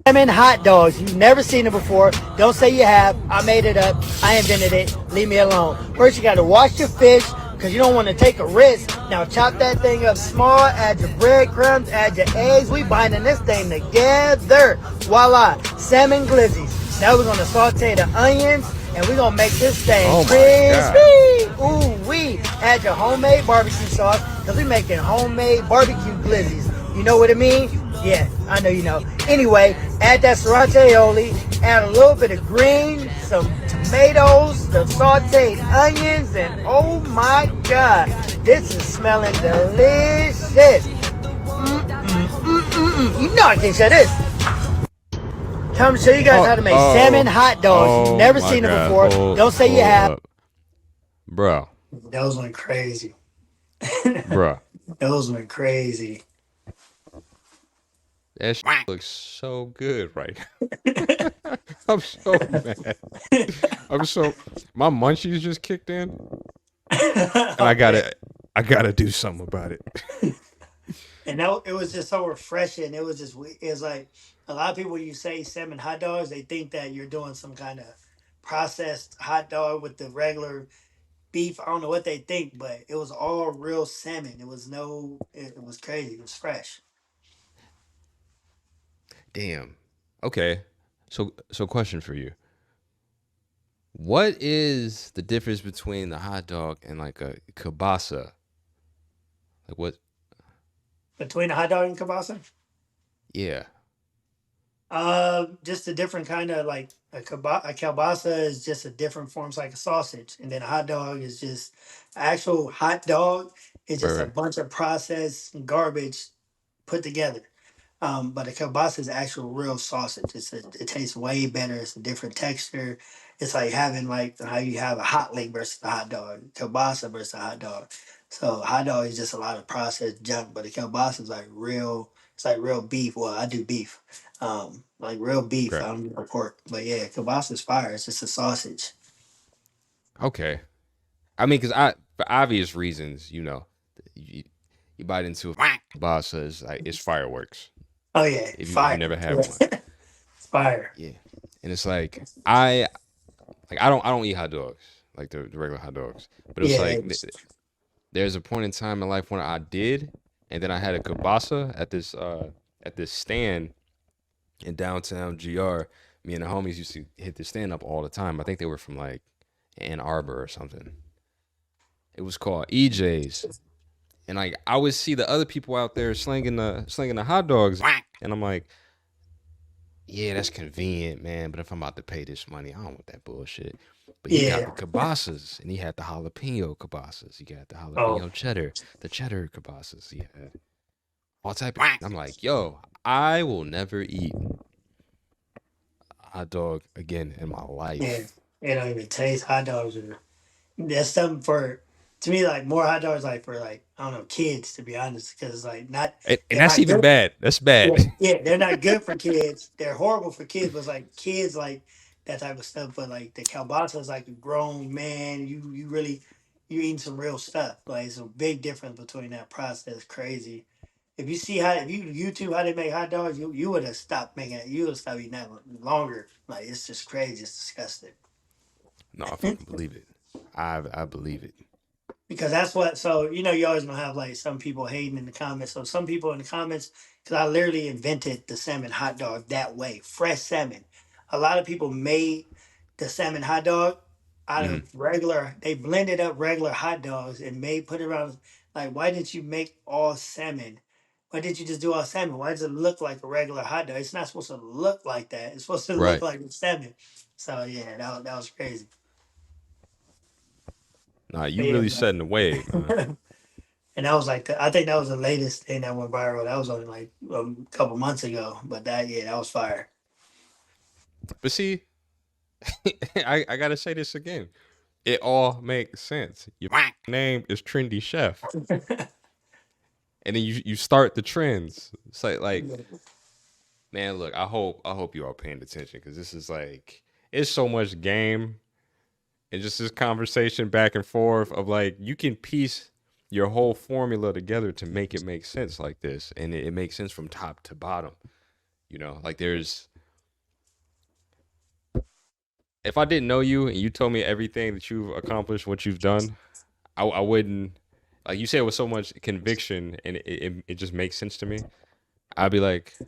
Salmon hot dogs. You've never seen it before. Don't say you have. I made it up. I invented it. Leave me alone. First, you got to wash your fish because you don't want to take a risk. Now, chop that thing up small. Add your breadcrumbs. Add your eggs. We binding this thing together. Voila. Salmon glizzies. Now we're going to saute the onions and we're going to make this thing Oh my crispy. Ooh, wee. Add your homemade barbecue sauce because we're making homemade barbecue glizzies. You know what I mean? Yeah, I know you know. Anyway, add that sriracha aioli, add a little bit of green, some tomatoes, the sauteed onions, and oh my god, this is smelling delicious. You know I can say this. Time to show you guys how to make salmon hot dogs. You've never seen it before. Don't say you have. Up. Bro. Those went crazy. Bro. Those went crazy. That looks so good right now. I'm so mad. My munchies just kicked in. And I gotta do something about it. And that it was just so refreshing. It was like a lot of people, you say salmon hot dogs, they think that you're doing some kind of processed hot dog with the regular beef. I don't know what they think, but it was all real salmon. It was crazy. It was fresh. Damn. Okay. So question for you. What is the difference between the hot dog and like a kielbasa? Like what? Between a hot dog and kielbasa? Yeah. Just a different kind of like a kielbasa is just a different forms like a sausage, and then a hot dog is just actual hot dog is just a Right. bunch of processed garbage put together. But a kielbasa is actual real sausage. It tastes way better. It's a different texture. It's like having like how you have a hot link versus a hot dog, kielbasa versus a hot dog. So hot dog is just a lot of processed junk, but a kielbasa is like real. It's like real beef. Well, I do beef, like real beef. Okay. I don't do pork, but yeah, kielbasa is fire. It's just a sausage. Okay. I mean, for obvious reasons, you, you bite into a kielbasa is like it's fireworks. Oh yeah, If you fire. never had one, Yeah. Fire. yeah. And it's like I don't eat hot dogs like the regular hot dogs, but it's Yeah. like there's a point in time in life when I did, and then I had a kielbasa at this stand in downtown GR. Me and the homies used to hit the stand up all the time. I think they were from like Ann Arbor or something. It was called EJ's, and like I would see the other people out there slinging the hot dogs, and I'm like, yeah, that's convenient, man. But if I'm about to pay this money, I don't want that bullshit. But he got Yeah. the kibasas, and he had the jalapeno kibasas. He got the Oh, jalapeno cheddar, the cheddar kibasas. He had all type of. I'm like, yo, I will never eat hot dog again in my yeah. life. It don't even taste hot dogs. That's something for to me like more hot dogs like for like I don't know kids to be honest because like not And they're that's not even good. bad. That's bad. Yeah, yeah, they're not good for kids. They're horrible for kids, but it's like kids like that type of stuff. But like the kielbasa is like a grown man. You really you eating some real stuff. Like it's a big difference between that process. Crazy. If you see how if you YouTube how they make hot dogs, you would have stopped making it. You would have stopped eating that longer. Like it's just crazy. It's disgusting. No, I fucking believe it. I believe it. Because that's what so you always gonna have like some people hating in the comments, so some people in the comments because I literally invented the salmon hot dog that way, fresh salmon. A lot of people made the salmon hot dog out Hmm. of regular, they blended up regular hot dogs and made put it around. Like, why didn't you make all salmon? Why didn't you just do all salmon? Why does it look like a regular hot dog? It's not supposed to look like that. It's supposed to look Right. like salmon. So yeah, that was crazy. Nah, you But yeah, really setting the wave, man. and that was like I think that was the latest thing that went viral. That was only like a couple months ago, but that yeah, that was fire. But see, I gotta say this again. It all makes sense. Your name is Trendy Chef, and then you start the trends. It's like man, look, I hope you are paying attention because this is like it's so much game and just this conversation back and forth of like you can piece your whole formula together to make it make sense like this, and it makes sense from top to bottom. Like there's if I didn't know you and you told me everything that you've accomplished, what you've done, I wouldn't like you say it with so much conviction and it just makes sense to me. I'd be like,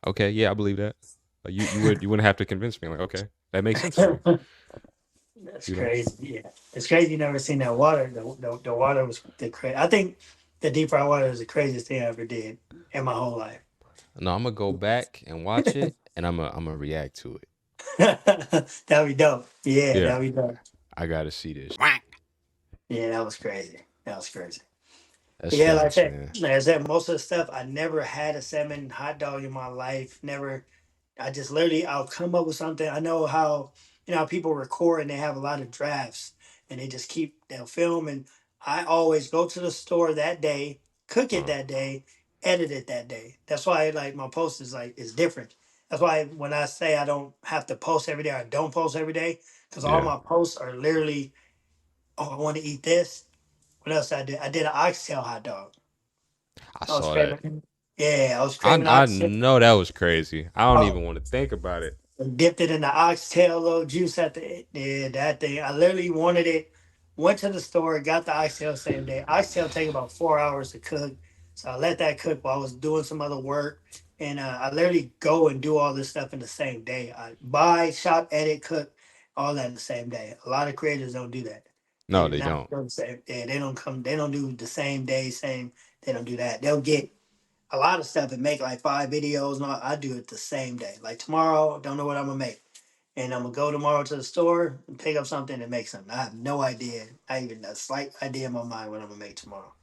okay, yeah, I believe that. Like you wouldn't have to convince me. Like, okay, that makes sense to me. That's You know? crazy. Yeah, it's crazy. You never seen that water. The water was the crazy. I think the deep fried water is the craziest thing I ever did in my whole life. No, I'm gonna go back and watch it, and I'm gonna react to it. That'd be dope. Yeah, Yeah, that'd be dope. I gotta see this. Yeah, that was crazy. That was crazy. That's Yeah, facts, man. like I said, most of the stuff I never had a salmon hot dog in my life. Never. I just literally I'll come up with something. I know how how people record and they have a lot of drafts and they just they'll film and I always go to the store that day, cook it Uh, that day, edit it that day. That's why like my post is different. That's why when I say I don't have to post every day, I don't post every day because all yeah, my posts are literally, oh, I want to eat this. What else I did? I did an oxtail hot dog. I I was saw that. craving. Yeah, I was I craving I oxtail. know that was crazy. I don't Oh, even want to think about it. dipped it in the oxtail little juice at the yeah, that thing. I literally wanted it. Went to the store, got the oxtail same day. Oxtail take about 4 hours to cook, so I let that cook while I was doing some other work. And I literally go and do all this stuff in the same day. I buy, shop, edit, cook, all that in the same day. A lot of creators don't do that. They No, do they not don't. do the same. Yeah, they don't come. They don't do the same day, same. They don't do that. They'll get a lot of stuff and make like 5 videos. And I do it the same day. Like tomorrow, don't know what I'm gonna make, and I'm gonna go tomorrow to the store and pick up something and make something. I have no idea, not even a slight idea in my mind what I'm gonna make tomorrow.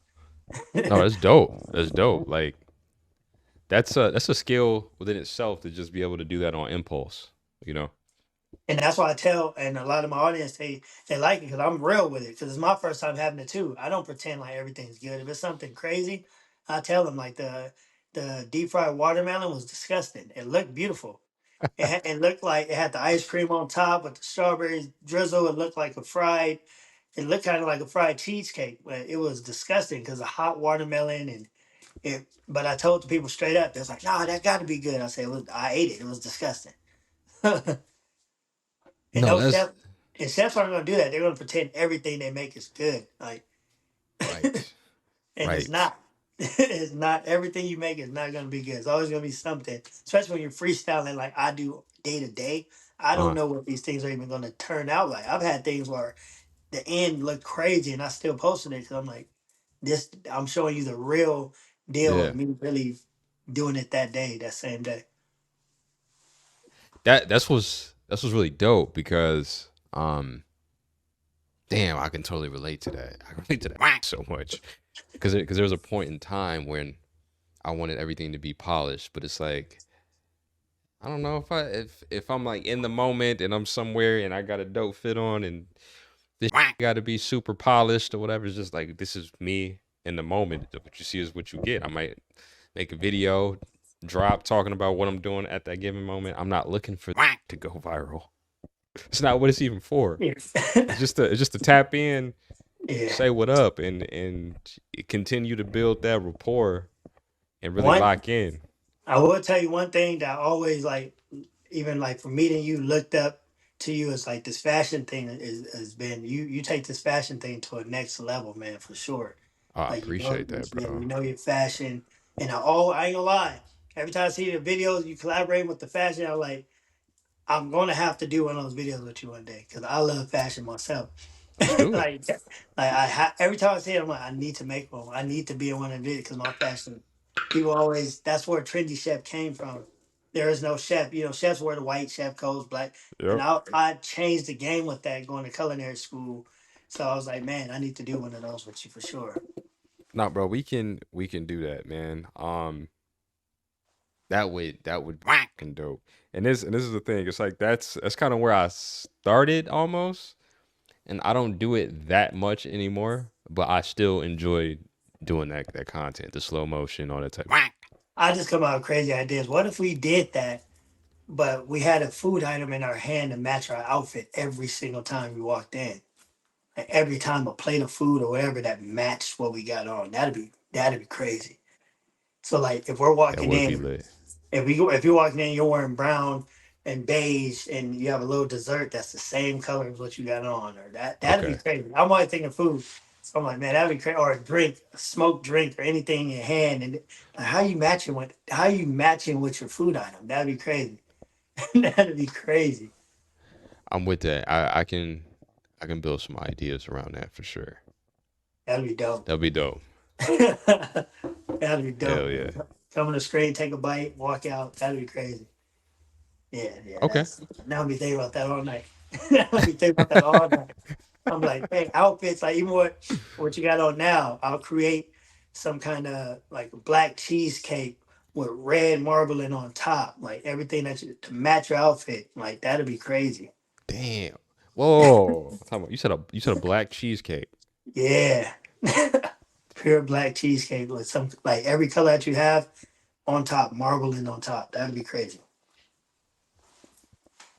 No, that's dope. That's dope. Like that's a skill within itself to just be able to do that on impulse. You know. And that's why I tell, and a lot of my audience they like it because I'm real with it because it's my first time having it too. I don't pretend like everything's good. If it's something crazy, I tell them like the deep fried watermelon was disgusting. It looked beautiful. It looked like it had the ice cream on top with the strawberries drizzle. It looked like a fried. It looked kind of like a fried cheesecake, but it was disgusting because of hot watermelon and it. But I told the people straight up, they was like, "Nah, that got to be good." I said, "I ate it. It was disgusting." And No, those that's chefs, and chefs aren't gonna do that. They're gonna pretend everything they make is good. Like, right. and it's Right. not. It's not everything you make is not gonna be good. It's always gonna be something. Especially when you're freestyling like I do day to day. I don't Uh, know what these things are even gonna turn out like. I've had things where the end looked crazy and I still posted it because I'm like, this. I'm showing you the real deal yeah. of me really doing it that day, that same day. That's was really dope because Um, damn, I can totally relate to that. I can relate to that so much because there was a point in time when I wanted everything to be polished, but it's like I don't know if I'm like in the moment and I'm somewhere and I got a dope fit on and this got to be super polished or whatever. It's just like this is me in the moment. What you see is what you get. I might make a video, drop talking about what I'm doing at that given moment. I'm not looking for to go viral. It's not what it's even for. Yeah. It's just to tap in, Yeah. say what up, and continue to build that rapport and really One, lock in. I will tell you one thing that I always like, even like for meeting you, looked up to you is like this fashion thing has been you take this fashion thing to a next level, man, for sure. I Like appreciate that, yeah, bro. you know your fashion, and I ain't gonna lie. Every time I see the videos you collaborating with the fashion, I'm like, I'm gonna have to do one of those videos with you one day because I love fashion myself. Let's do it. like, every time I see it, I'm like, I need to make one. I need to be in one of the videos because my fashion. People always that's where Trendy chef came from. There is no chef. You know, chefs wear the white chef coats, black, and Yep. I changed the game with that going to culinary school. So I was like, man, I need to do one of those with you for sure. Nah, bro, we can do that, man. That would fucking dope. And this is the thing. It's like that's kind of where I started almost, and I don't do it that much anymore. But I still enjoy doing that content, the slow motion, all that type. I just come out with crazy ideas. What if we did that, but we had a food item in our hand to match our outfit every single time we walked in? Like every time a plate of food or whatever that matched what we got on. That'd be crazy. So like if we're That walking would be in, lit. if you're walking in, you're wearing brown and beige, and you have a little dessert that's the same color as what you got on, or that'd be Okay. crazy. I'm always thinking food, so I'm like, man, that'd be crazy. Or a drink, a smoked drink, or anything in your hand, and like, how you matching with your food item? That'd be crazy. That'd be crazy. I'm with that. I can build some ideas around that for sure. That'd be dope. That'll be dope. That'd be dope, Hell yeah. man. Come on the screen, take a bite, walk out. That'd be crazy. Yeah, yeah. Okay. That's now I'll be thinking about that all night. I'll be thinking about that all night. I'm like, hey, outfits, like even what you got on now, I'll create some kind of like black cheesecake with red marbling on top, like everything to match your outfit. Like that'd be crazy. Damn. Whoa. You said a black cheesecake. Yeah. Pure black cheesecake with some like every color that you have on top, marbling on top. That'd be crazy.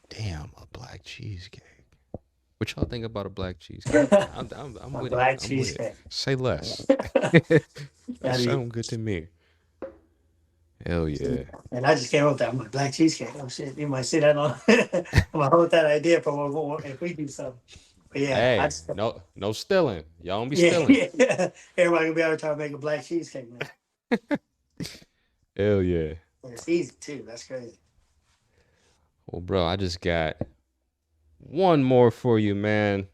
Damn, a black cheesecake. What y'all think about a black cheesecake? I'm A with it. black I'm with it. cheesecake. Say less. That That'd be sound good to me. Hell yeah. and I just came up with that. I'm like black cheesecake. Oh shit, you might see that on. I'm gonna hold that idea for if we do something. But yeah, I Hey, just no stealing. Y'all don't be yeah, stealing. yeah. Everybody gonna be able to try to make a black cheesecake, man. Hell yeah. And it's easy too. That's crazy. Well, bro, I just got one more for you, man.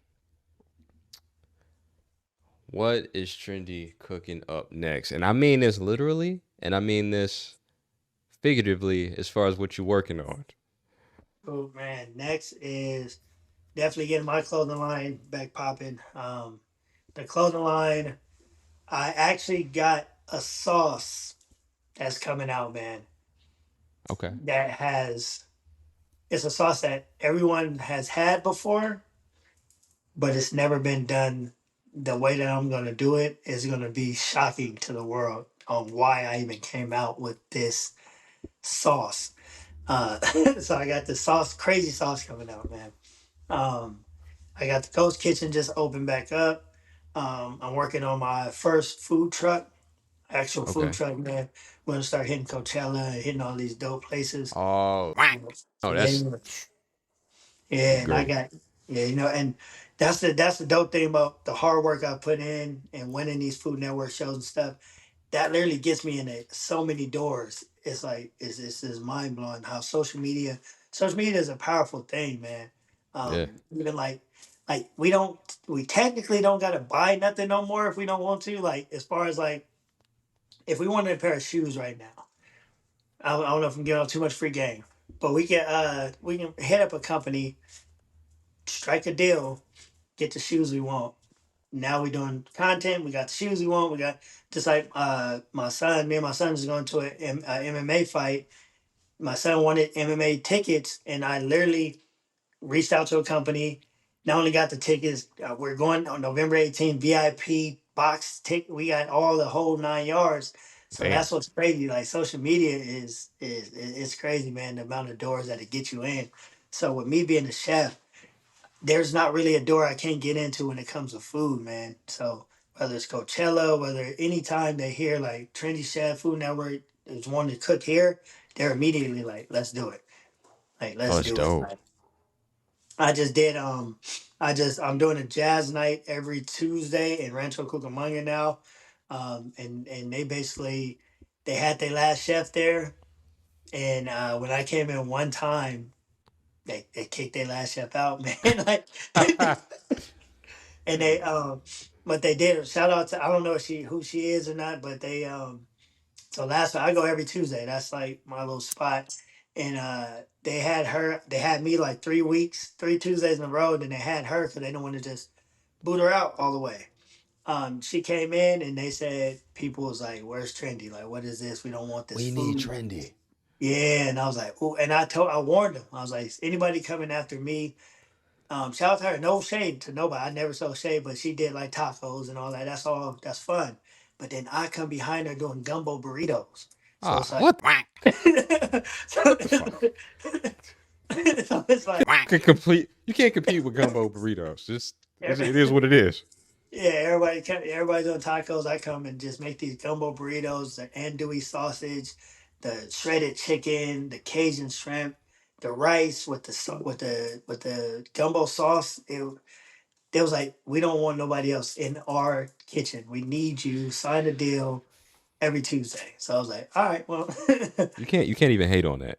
What is Trendy cooking up next? And I mean this literally, and I mean this figuratively as far as what you're working on. Oh man, next is definitely getting my clothing line back popping. The clothing line, I actually got a sauce that's coming out, man. Okay. That has it's a sauce that everyone has had before, but it's never been done. The way that I'm gonna do it is gonna be shocking to the world on why I even came out with this sauce. Uh, so I got the sauce, crazy sauce coming out, man. Um, I got the Ghost Kitchen just opened back up. I'm working on my first food truck, actual food Okay. truck, man. We're gonna start hitting Coachella and hitting all these dope places. Oh, oh, Yeah, that's yeah, and I great. got and that's the dope thing about the hard work I put in and winning these Food Network shows and stuff. That literally gets me in so many doors. It's like it's just mind blowing how social media is a powerful thing, man. Yeah. Even like we technically don't gotta buy nothing no more if we don't want to. Like as far as like if we wanted a pair of shoes right now, I don't know if I'm giving out too much free game, but we can hit up a company strike a deal, get the shoes we want. Now we doing content. We got the shoes we want. We got just like me and my son is going to a MMA fight. My son wanted MMA tickets, and I literally reached out to a company. Not only got the tickets, we're going on November 18th, VIP box ticket. We got all the whole 9 yards. So Damn. that's what's crazy. Like social media is it's crazy, man. The amount of doors that it gets you in. So with me being a chef, there's not really a door I can't get into when it comes to food, man. So whether it's Coachella, whether anytime they hear like Trendy Chef, Food Network is wanting to cook here, they're immediately like, let's do it. Like, Oh, let's that's do it. dope. Like, I just did I'm doing a jazz night every Tuesday in Rancho Cucamonga now. And they basically they had their last chef there. And when I came in one time, they kicked their last chef out, man. Like and they but they did shout out to I don't know if she who she is or not, but they so last I go every Tuesday. That's like my little spot. And they had me like 3 weeks, 3 Tuesdays in a row. Then they had her because they don't want to just boot her out all the way. She came in and they said people was like, "Where's Trendy? Like, what is this? We don't want this We need food." Trendy. Yeah, and I was like, "Oh," and I warned them. I was like, "Anybody coming after me?" Shout out to her. No shade to nobody. I never saw shade, but she did like tacos and all that. That's all. That's fun. But then I come behind her doing gumbo burritos. So it's Ah, like, what? so, What the fuck? so it's like, You can't compete with gumbo burritos. every, It is what it is. yeah, everybody's doing tacos. I come and just make these gumbo burritos, the andouille sausage, the shredded chicken, the Cajun shrimp, the rice with the gumbo sauce. They was like, we don't want nobody else in our kitchen. We need you. Sign a deal every Tuesday. So I was like, all right, well, You can't even hate on that.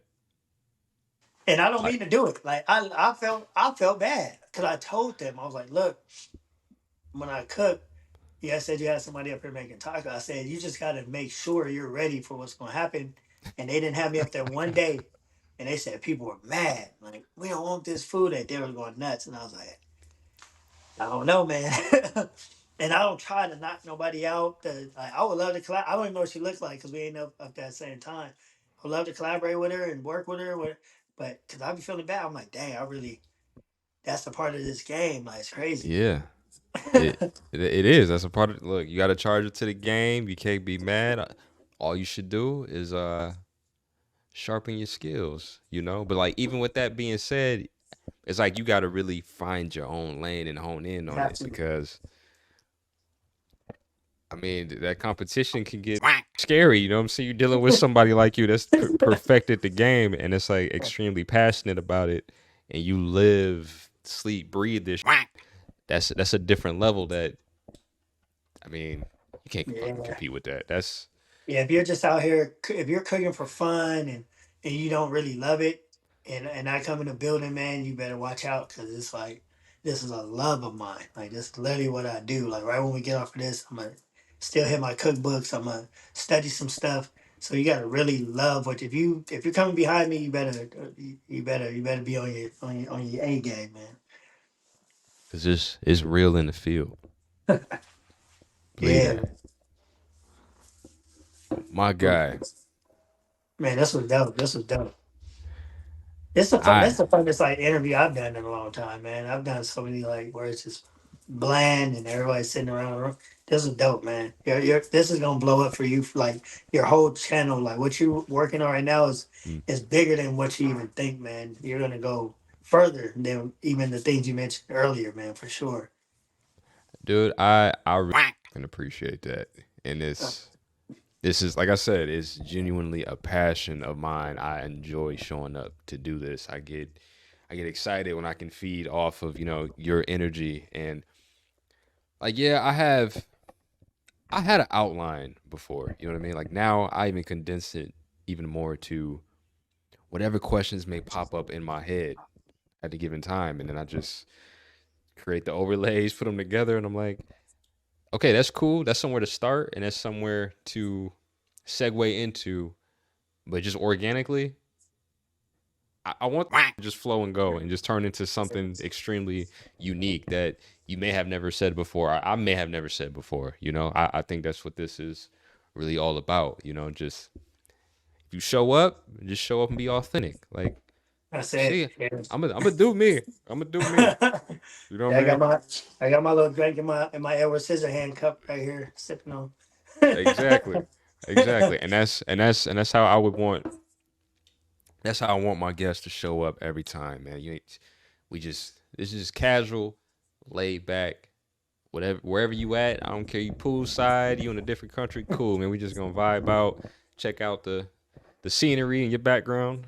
and I don't Like mean to do it. Like I felt bad because I told them I was like, look, when I cook, yeah, I said you had somebody up here making tacos. I said you just got to make sure you're ready for what's going to happen. And they didn't have me up there one day, and they said people were mad. Like we don't want this food. That they were going nuts, and I was like, I don't know, man. And I don't try to knock nobody out. Like, I would love to collab. I don't even know what she looks like because we ain't up that same time. I would love to collaborate with her and work with her. But because I be feeling bad, I'm like, dang, that's a part of this game. Like, it's crazy. yeah, it is. That's a part of. Look, you got to charge it to the game. You can't be mad. All you should do is sharpen your skills. But like even with that being said, it's like you got to really find your own lane and hone in You on have it to. because I mean that competition can get scary. You know what I'm saying? You're dealing with somebody like you that's perfected the game and it's like extremely passionate about it, and you live, sleep, breathe this. That's a different level that I mean you can't fucking Yeah. compete with that. That's Yeah, if you're just out here, if you're cooking for fun and you don't really love it, and I come in the building, man, you better watch out because it's like this is a love of mine. Like this is literally what I do. Like right when we get off of this, I'm gonna still hit my cookbooks. I'm gonna study some stuff. So you gotta really love what if you're coming behind me, you better be on your A game, man. because it's real in the field. Believe Yeah, that, my guy. man, this was dope. This was dope. It's the fun. I That's the funnest like interview I've done in a long time, man. I've done so many like where it's just bland and everybody's sitting around the room. This is dope, man. This is gonna blow up for you. For, like your whole channel, like what you're working on right now mm, is bigger than what you even think, man. You're gonna go further than even the things you mentioned earlier, man, for sure. dude, I really can appreciate that, and Uh, this is like I said, it's genuinely a passion of mine. I enjoy showing up to do this. I get excited when I can feed off of your energy and like yeah, I had an outline before. You know what I mean? Like now, I even condense it even more to whatever questions may pop up in my head at the given time, and then I just create the overlays, put them together, and I'm like, okay, that's cool. That's somewhere to start, and that's somewhere to segue into. But just organically, I want to just flow and go and just turn into something extremely unique that you may have never said before. I may have never said before. You know, I think that's what this is really all about. You know, just if you show up, just show up and be authentic. Like, That's it. see, Yeah. I'm gonna do me. I'm gonna do me. You know what Yeah, I mean? I got my little drink in my Edward Scissorhand cup right here, sipping on. Exactly. Exactly. And that's how I would want. That's how I want my guests to show up every time, man. We just this is casual, laid back, whatever wherever you at. I don't care you poolside, you in a different country, cool, man. We just gonna vibe out, check out the scenery in your background.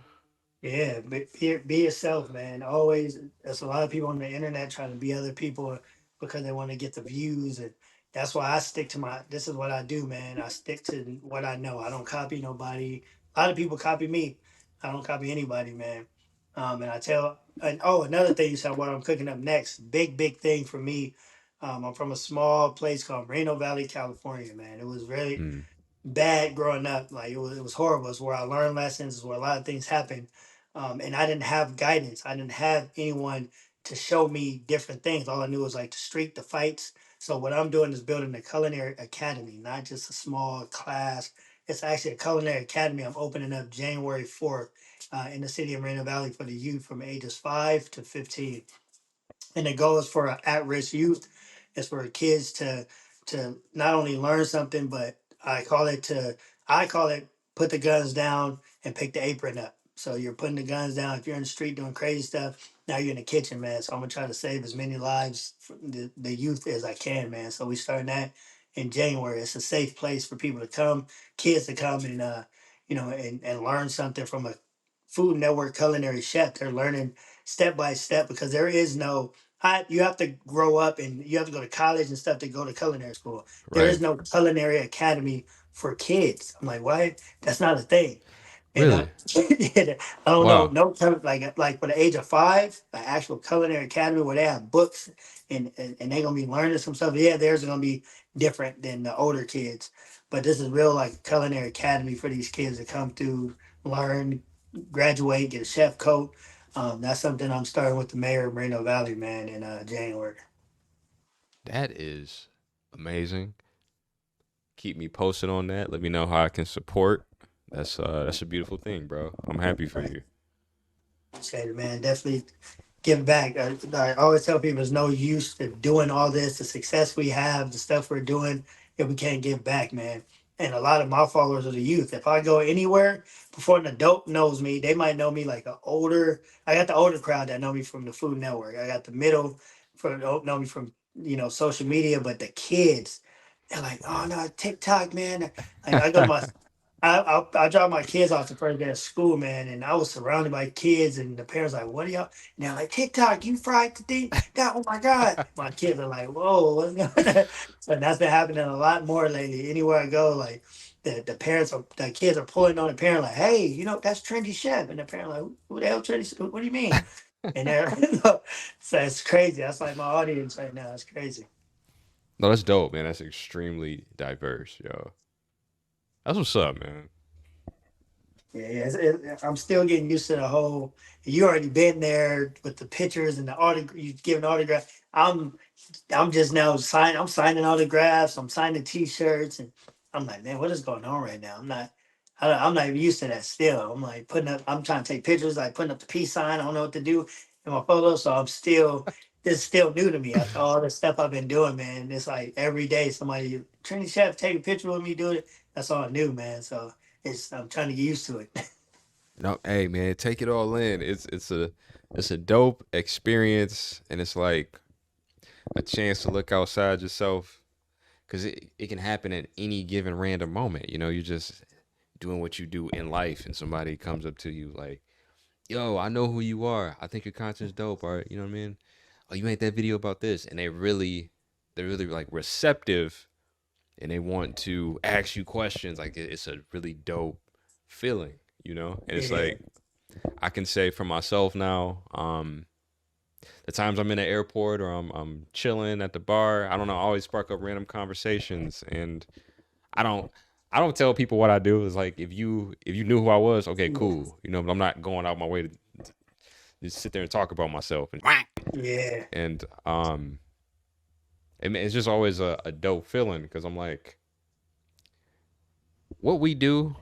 Yeah, be yourself, man. Always, there's a lot of people on the internet trying to be other people because they want to get the views, and that's why I stick to my. This is what I do, man. I stick to what I know. I don't copy nobody. A lot of people copy me. I don't copy anybody, man. And I tell, and oh, another thing you said, what I'm cooking up next, big thing for me. I'm from a small place called Reno Valley, California, man. It was really Mm, bad growing up. Like it was horrible. It's where I learned lessons. It's where a lot of things happened. And I didn't have guidance. I didn't have anyone to show me different things. All I knew was like the street, the fights. So what I'm doing is building a culinary academy, not just a small class. It's actually a culinary academy. I'm opening up January 4th in the city of Moreno Valley for the youth from ages 5 to 15, and the goal is for at-risk youth. It's for kids to not only learn something, but I call it put the guns down and pick the apron up. So you're putting the guns down. If you're in the street doing crazy stuff, now you're in the kitchen, man. So I'm gonna try to save as many lives for the youth as I can, man. So we starting that in January. It's a safe place for people to come, kids to come and and learn something from a Food Network culinary chef. They're learning step by step because there is no you have to grow up and you have to go to college and stuff to go to culinary school. There is right. no culinary academy for kids. I'm like, what? That's not a thing. And Really? I don't know, Wow. no like for the age of 5, an actual culinary academy where they have books and they're gonna be learning some stuff. Yeah, theirs are gonna be different than the older kids, but this is real like culinary academy for these kids to come through, learn, graduate, get a chef coat. That's something I'm starting with the mayor of Moreno Valley, man, in January. That is amazing. Keep me posted on that. Let me know how I can support. That's a beautiful thing, bro. I'm happy for Right. you. Appreciate it, man. Definitely give back. I always tell people there's no use to doing all this, the success we have, the stuff we're doing, if we can't give back, man. And a lot of my followers are the youth. If I go anywhere before an adult knows me, they might know me like an older. I got the older crowd that know me from the Food Network. I got the middle for know me from social media, but the kids, they're like, oh no, TikTok, man. Like I go to my I dropped my kids off the first day of school, man, and I was surrounded by kids, and the parents like, "What are y'all?" And they're like, "TikTok, you fried the thing? God, oh my God!" My kids are like, "Whoa, what's going on?" So that's been happening a lot more lately. Anywhere I go, like the kids are pulling on the parent, like, "Hey, that's Trendy Chef," and the parent like, "Who the hell Trendy? What do you mean?" And they're so it's crazy. That's like my audience right now. It's crazy. No, that's dope, man. That's extremely diverse, yo. That's what's up, man. Yeah, I'm still getting used to the whole. You already been there with the pictures and the autograph. You giving autograph. I'm just now signing. I'm signing autographs. I'm signing T-shirts, and I'm like, man, what is going on right now? I'm not even used to that. Still, I'm like putting up. I'm trying to take pictures, like putting up the peace sign. I don't know what to do in my photos, so I'm still. This is still new to me after all the stuff I've been doing, man. It's like every day somebody, Trinity Chef, take a picture with me, do it. That's all new, man. So I'm trying to get used to it. No, hey, man, take it all in. It's a dope experience, and it's like a chance to look outside yourself because it can happen at any given random moment. You know, you're just doing what you do in life, and somebody comes up to you like, "Yo, I know who you are. I think your content's dope. Or you know what I mean? Oh, you made that video about this," and they're really like receptive, and they want to ask you questions. Like it's a really dope feeling, you know. And it's Yeah, like I can say for myself now, the times I'm in an airport or I'm chilling at the bar, I don't know, I always spark up random conversations, and I don't I don't tell people what I do. It's like if you knew who I was, okay, yeah, cool, you know. But I'm not going out my way just sit there and talk about myself Yeah. and it's just always a dope feeling because I'm like, what we do,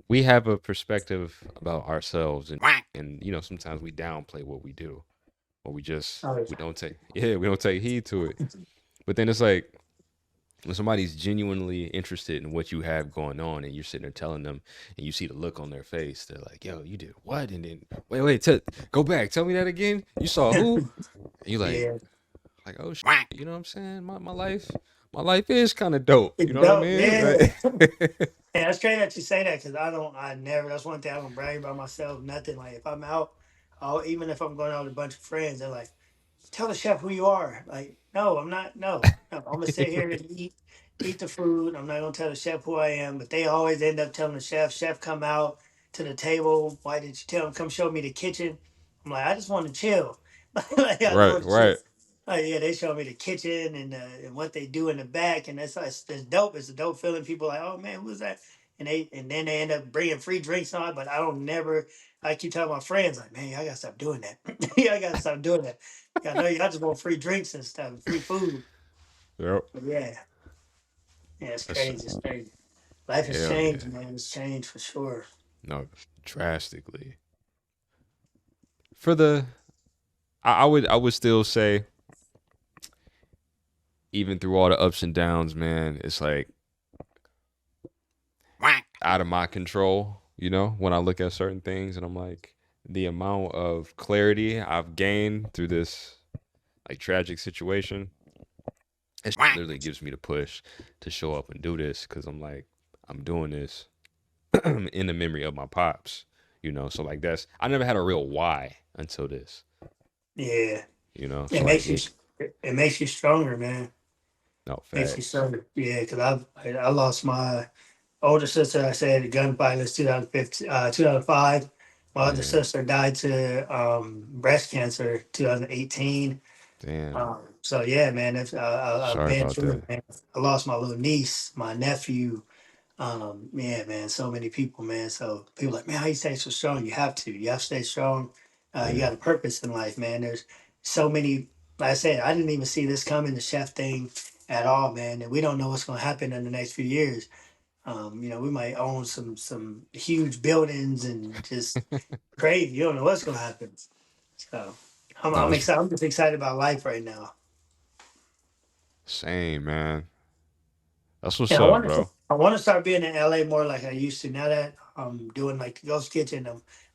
we have a perspective about ourselves, and you know sometimes we downplay what we do, or Oh, we don't take we don't take heed to it. But then it's like when somebody's genuinely interested in what you have going on, and you're sitting there telling them, and you see the look on their face, they're like, "Yo, you did what?" And then go back, tell me that again. You saw who? And you yeah. like, oh, you know what I'm saying? My life is kind of dope. You It's know what I dope. mean? Yeah. Like, And that's crazy that you say that because I never, that's one thing I don't brag about myself, nothing. Like if I'm out, even if I'm going out with a bunch of friends, they're like, tell the chef who you are. Like, no, I'm not. No. I'm gonna sit here and eat the food. I'm not gonna tell the chef who I am. But they always end up telling the chef. Chef, come out to the table. Why did you tell him? Come show me the kitchen. I'm like, I just want to chill. Like, I just right, want to chill. right. Like, yeah, they show me the kitchen and what they do in the back, and that's dope. It's a dope feeling. People are like, oh man, who's that? And then they end up bringing free drinks on. But I don't never. I keep telling my friends like, man, I gotta stop doing that. Yeah, I gotta stop doing that. Yeah, I know y'all just want free drinks and stuff, free food. Yep. But yeah, yeah, it's That's, crazy. It's crazy. Life has hell changed, yeah. man. It's changed for sure. No, drastically. For the, I would still say, even through all the ups and downs, man, it's like out of my control. You know, when I look at certain things, and I'm like, the amount of clarity I've gained through this like tragic situation, it literally gives me the push to show up and do this because I'm like, I'm doing this in the memory of my pops, you know. So like I never had a real why until this, Yeah, you know. it So like makes you. It makes you stronger, man. no Makes you facts. stronger. Yeah, because I lost my older sister. I said gun violence 2015, 2005. My other Yeah, sister died to breast cancer 2018. damn. So yeah, man, I've Sorry been about through that. it, man. I lost my little niece, my nephew. Yeah, man, so many people, man. So people like, man, how you stay so strong? You have to. You have to stay strong. You Yeah. got a purpose in life, man. There's so many. Like I said, I didn't even see this coming, the chef thing, at all, man. And we don't know what's going to happen in the next few years. We might own some huge buildings and just crazy. You don't know what's going to happen. So No, I'm it's excited. I'm just excited about life right now. same, man. That's what's And up, bro. I want to start being in LA more like I used to. Now that I'm doing like the Ghost Kitchen,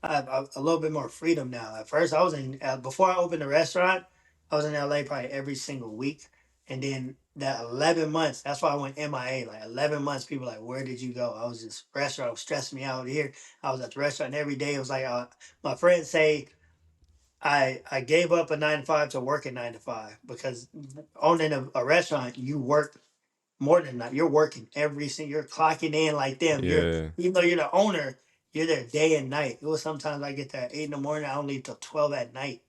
I have a little bit more freedom now. At first, I was in before I opened the restaurant, I was in LA probably every single week, and then that 11 months. That's why I went MIA. Like 11 months, people like, where did you go? I was just restaurant was stressing me out here. I was at the restaurant every day. It was like my friends say. I gave up a 9 to 5 to work a 9 to 5 because owning a restaurant, you work more than that. You're working every single. You're clocking in like them. You're Yeah. even though you're the owner, you're there day and night. It was sometimes I get there at 8 in the morning. I don't leave till 12 at night,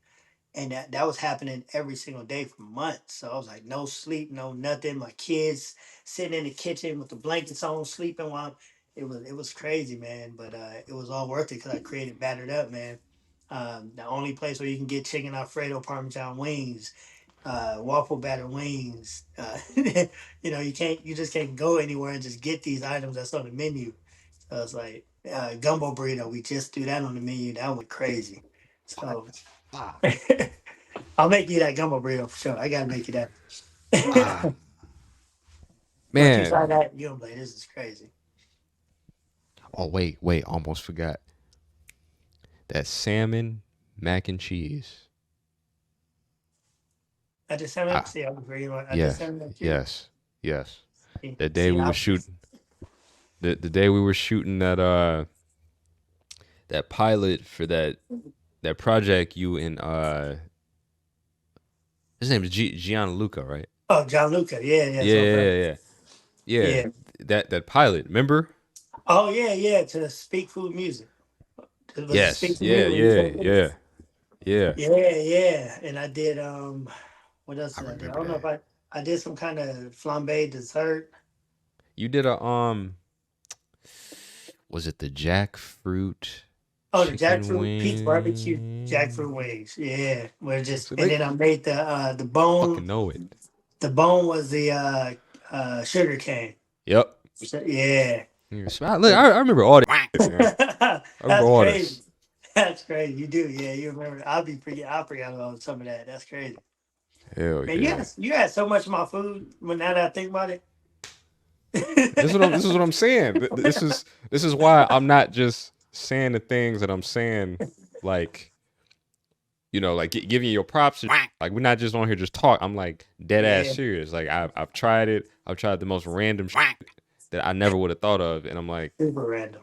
and that was happening every single day for months. So I was like, no sleep, no nothing. My kids sitting in the kitchen with the blankets on, sleeping while it was crazy, man. But it was all worth it because I created Battered Up, man. The only place where you can get chicken Alfredo Parmesan wings, waffle batter wings. You just can't go anywhere and just get these items that's on the menu. So it's like gumbo burrito. We just do that on the menu. That went crazy. What? So Ah, I'll make you that gumbo burrito for sure. I gotta make you ah, that. Once you man. try that, you'll be like, this is crazy. Oh wait, almost forgot. That salmon mac and cheese. I just sent it. Ah, See, I was reading. I just yes, sent it to you. yes, yes. See, That day see, we were shooting. The day we were shooting that pilot for that project. You and his name is Gianluca, right? oh, John Luca. Yeah, yeah, Yeah, it's my yeah, friend. yeah, yeah. Yeah, Yeah. that pilot. Remember? Oh, yeah, yeah. To speak food music. Was it Yes. speak food Yeah, music? yeah, yeah, yeah. Yeah, yeah. And I did what else I did I do? I remember don't know if that. I did some kind of flambe dessert. You did a was it the jackfruit? Oh, the Chicken jackfruit peach barbecue wing. jackfruit wings. Yeah, we're just So and they then I made the bone. fucking know it. The bone was the sugar cane. Yep. So, yeah, Yeah, look, I remember all this, man. I remember that's all crazy. this. That's crazy. You do, yeah. You remember? I'll be pretty. I forgot about some of that. That's crazy. Hell Man, yeah. you had so much of my food. When now that I think about This is what I'm saying. This is why I'm not just saying the things that I'm saying, like, like giving you your props. Like we're not just on here just talk. I'm like dead ass yeah, serious. Like I've tried it. I've tried the most random shit that I never would have thought of, and I'm like, super random.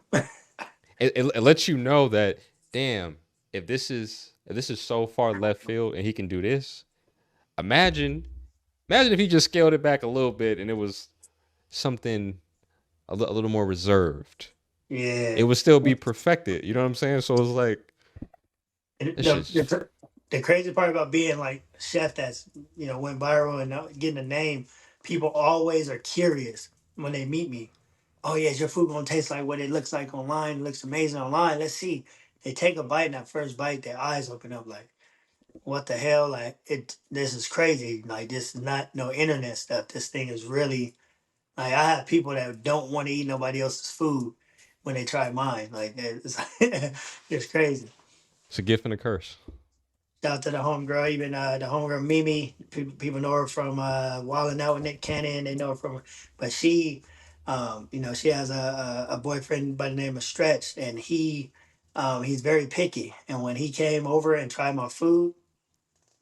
it lets you know that damn, if this is so far left field and he can do this, imagine if he just scaled it back a little bit and it was something a little more reserved. It Yeah. would still be perfected. You know what I'm saying? So it's like And this shit's the crazy part about being like a chef that's went viral and getting a name, people always are curious when they meet me. Oh yeah, is your food gonna taste like what it looks like online? It looks amazing online. Let's see. They take a bite and that first bite, their eyes open up like, what the hell? Like this is crazy. Like this is not no internet stuff. This thing is really like I have people that don't want to eat nobody else's food when they try mine. Like it's it's crazy. a gift and a curse. Shout out to the homegirl, even the homegirl Mimi. People know her from Wildin' Out with Nick Cannon. They know her from, but she, she has a boyfriend by the name of Stretch, and he's very picky. And when he came over and tried my food,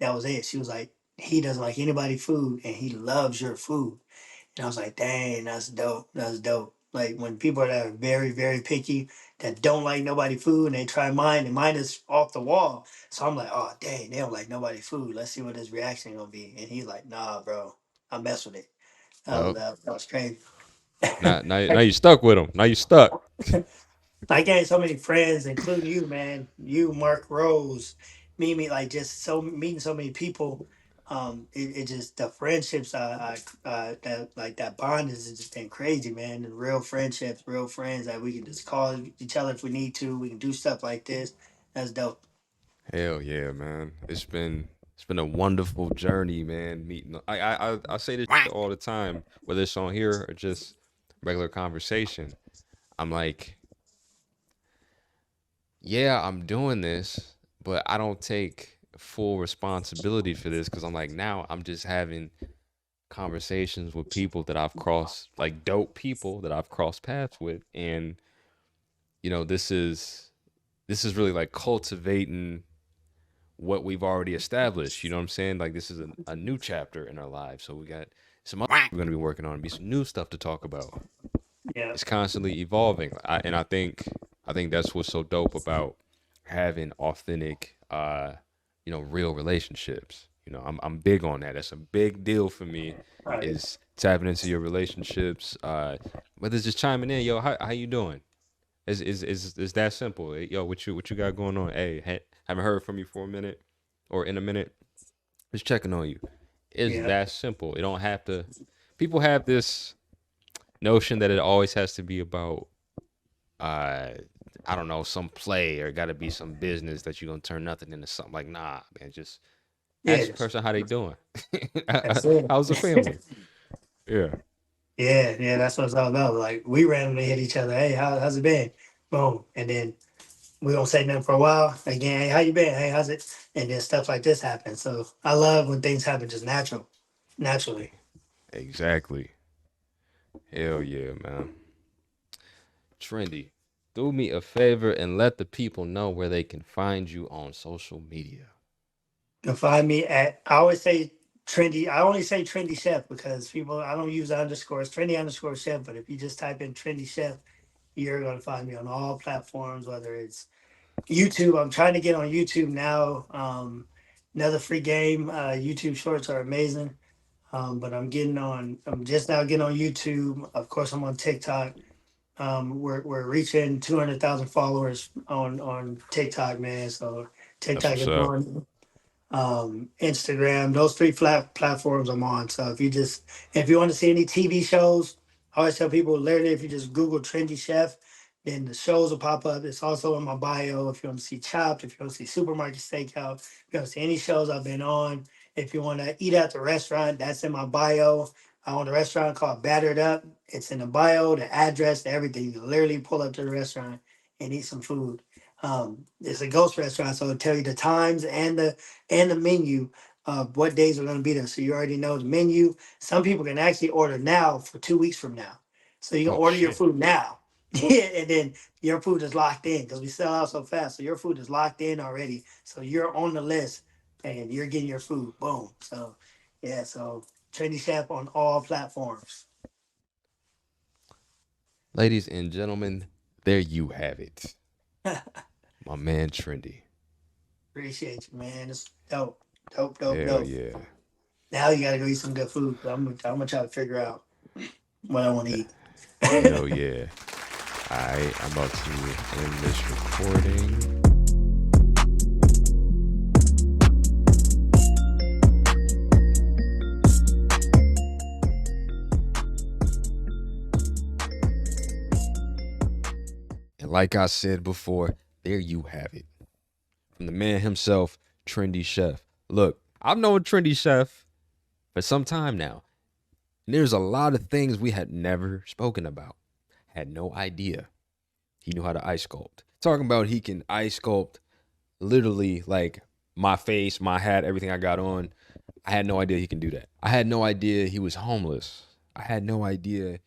that was it. She was like, he doesn't like anybody food, and he loves your food. And I was like, dang, that's dope. That's dope. Like when people that are very, very picky that don't like nobody food and they try mine and mine is off the wall. So I'm like, oh dang, they don't like nobody food. Let's see what his reaction gonna be. And he's like, nah, bro, I mess with it. Well, That was crazy. now you stuck with him. Now you stuck. I gained so many friends, including you, man. You, Mark Rose, Mimi, like just so meeting so many people. It just the friendships that like that bond is just been crazy, man. And real friendships, real friends that we can just call each other if we need to. We can do stuff like this. That's dope. Hell yeah, man. It's been a wonderful journey, man. Meeting I say this shit all the time, whether it's on here or just regular conversation. I'm like, yeah, I'm doing this, but I don't take full responsibility for this because I'm like, now I'm just having conversations with people that I've crossed, like dope people that I've crossed paths with, and this is really like cultivating what we've already established. You know what I'm saying? Like this is a new chapter in our lives. So we got some other we're gonna be working on, be some new stuff to talk about. Yeah, It's constantly evolving, and I think that's what's so dope about having authentic, real relationships. I'm big on that. That's a big deal for me. right. Is tapping into your relationships. Whether it's just chiming in, yo, how you doing? Is that simple? Hey, yo, what you got going on? Hey, haven't heard from you for a minute or in a minute. Just checking on you. It's Yeah, that simple. It don't have to. People have this notion that it always has to be about uh I don't know, some play or got to be some business that you're gonna turn nothing into something. Like, nah, man, just ask the yeah. person how they doing. That's it. How's the family? Yeah, Yeah, yeah. That's what it's all about. Like we randomly hit each other. Hey, how's it been? Boom, and then we don't say nothing for a while. Again, hey, how you been? Hey, how's it? And then stuff like this happens. So I love when things happen just naturally. exactly. Hell yeah, man. Trendy, do me a favor and let the people know where they can find you on social media. You can find me at I always say trendy. I only say trendy chef because people I don't use underscores, trendy underscore chef, but if you just type in trendy chef, you're gonna find me on all platforms, whether it's YouTube. I'm trying to get on YouTube now. Another free game. YouTube shorts are amazing. But I'm just now getting on YouTube. Of course, I'm on TikTok. We're reaching 200,000 followers on TikTok, man. So That's TikTok what's is up. growing. Instagram, those three flat platforms I'm on. So if you want to see any TV shows, I always tell people literally if you just Google trendy chef, Then the shows will pop up. It's also in my bio. If you want to see Chopped, if you want to see Supermarket Steakhouse, if you want to see any shows I've been on, if you want to eat at the restaurant, that's in my bio. I own a restaurant called Battered Up. It's in the bio, the address, everything. You can literally pull up to the restaurant and eat some food. It's a ghost restaurant, so it'll tell you the times and the menu of what days are going to be there. So you already know the menu. Some people can actually order now for 2 weeks from now. So you can Oh order your shit. food now. And then your food is locked in because we sell out so fast. So your food is locked in already. So you're on the list and you're getting your food. Boom. So yeah, so Trendy Chef on all platforms. Ladies and gentlemen, there you have it. My man Trendy. Appreciate you, man. It's dope. Dope, Hell dope. yeah. Now you gotta go eat some good food. I'm gonna try to figure out what I want to eat. Hell yeah. Alright, I'm about to end this recording. And like I said before, there you have it. From the man himself, Trendy Chef. Look, I've known Trendy Chef for some time now. And there's a lot of things we had never spoken about. Had no idea. He knew how to ice sculpt. Talking about he can ice sculpt literally like my face, my hat, everything I got on. I had no idea he can do that. I had no idea he was homeless. I had no idea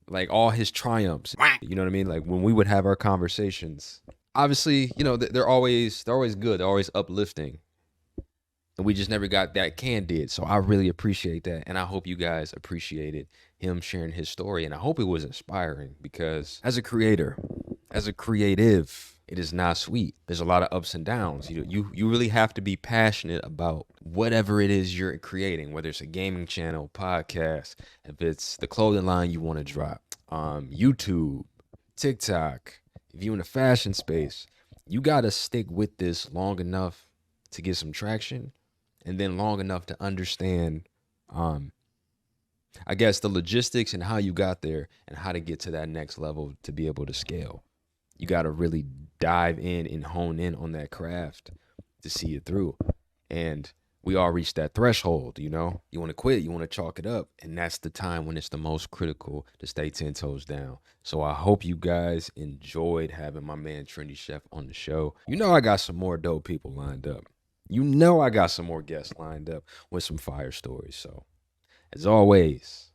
like all his triumphs. You know what I mean? Like when we would have our conversations. Obviously, you know, they're always good. They're always uplifting. And we just never got that candid. So I really appreciate that. And I hope you guys appreciated him sharing his story. And I hope it was inspiring because as a creator, as a creative, it is not sweet. There's a lot of ups and downs. You really have to be passionate about whatever it is you're creating, whether it's a gaming channel, podcast, if it's the clothing line you want to drop, YouTube, TikTok, if you're in the fashion space, you got to stick with this long enough to get some traction. And then long enough to understand, I guess, the logistics and how you got there and how to get to that next level to be able to scale. You got to really dive in and hone in on that craft to see it through. And we all reach that threshold, you know? You want to quit, you want to chalk it up. And that's the time when it's the most critical to stay 10 toes down. So I hope you guys enjoyed having my man Trendy Chef on the show. You know I got some more dope people lined up. You know I got some more guests lined up with some fire stories. So, as always,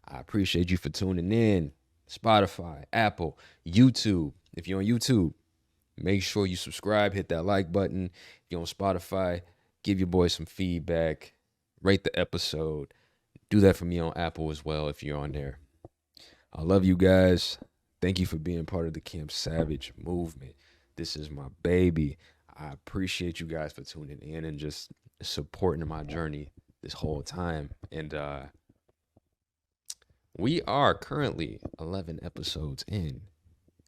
I appreciate you for tuning in. Spotify, Apple, YouTube. If you're on YouTube, make sure you subscribe, hit that like button. If you're on Spotify, give your boy some feedback. Rate the episode. Do that for me on Apple as well if you're on there. I love you guys. Thank you for being part of the Camp Savage movement. This is my baby. I appreciate you guys for tuning in and just supporting my journey this whole time. And we are currently 11 episodes in,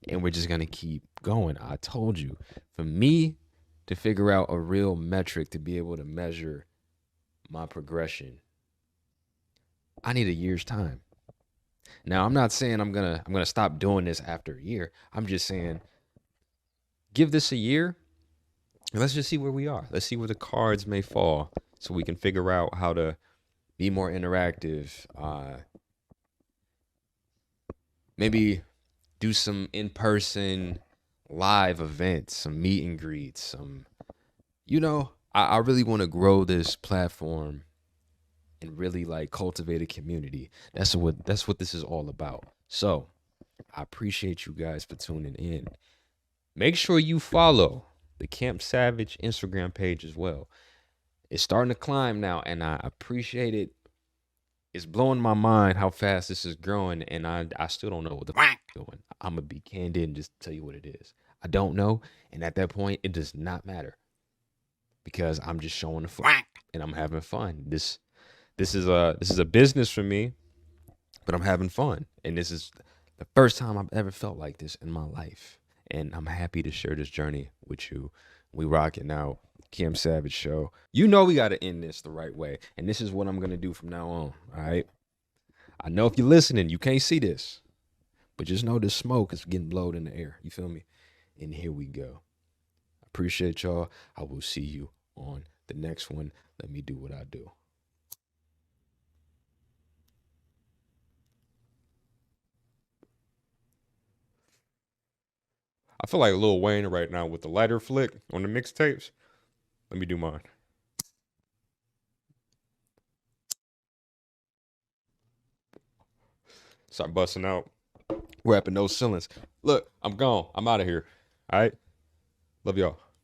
and we're just going to keep going. I told you, for me to figure out a real metric to be able to measure my progression, I need a year's time. Now, I'm not saying I'm gonna stop doing this after a year. I'm just saying give this a year. And let's just see where we are. Let's see where the cards may fall so we can figure out how to be more interactive. Maybe do some in-person live events, some meet and greets, some, you know, I really want to grow this platform and really like cultivate a community. That's what this is all about. So I appreciate you guys for tuning in. Make sure you follow the Camp Savage Instagram page as well. It's starting to climb now, and I appreciate it. It's blowing my mind how fast this is growing, and I still don't know what the f doing. I'm gonna be candid and just tell you what it is. I don't know, and at that point, it does not matter because I'm just showing the f and I'm having fun. This is a business for me, but I'm having fun, and this is the first time I've ever felt like this in my life. And I'm happy to share this journey with you. We rocking out. Camp Savage Show. You know we got to end this the right way. And this is what I'm going to do from now on. All right. I know if you're listening, you can't see this. But just know this smoke is getting blowed in the air. You feel me? And here we go. Appreciate y'all. I will see you on the next one. Let me do what I do. I feel like Lil Wayne right now with the lighter flick on the mixtapes. Let me do mine. Start busting out. Rapping those ceilings. Look, I'm gone. I'm out of here. All right. Love y'all.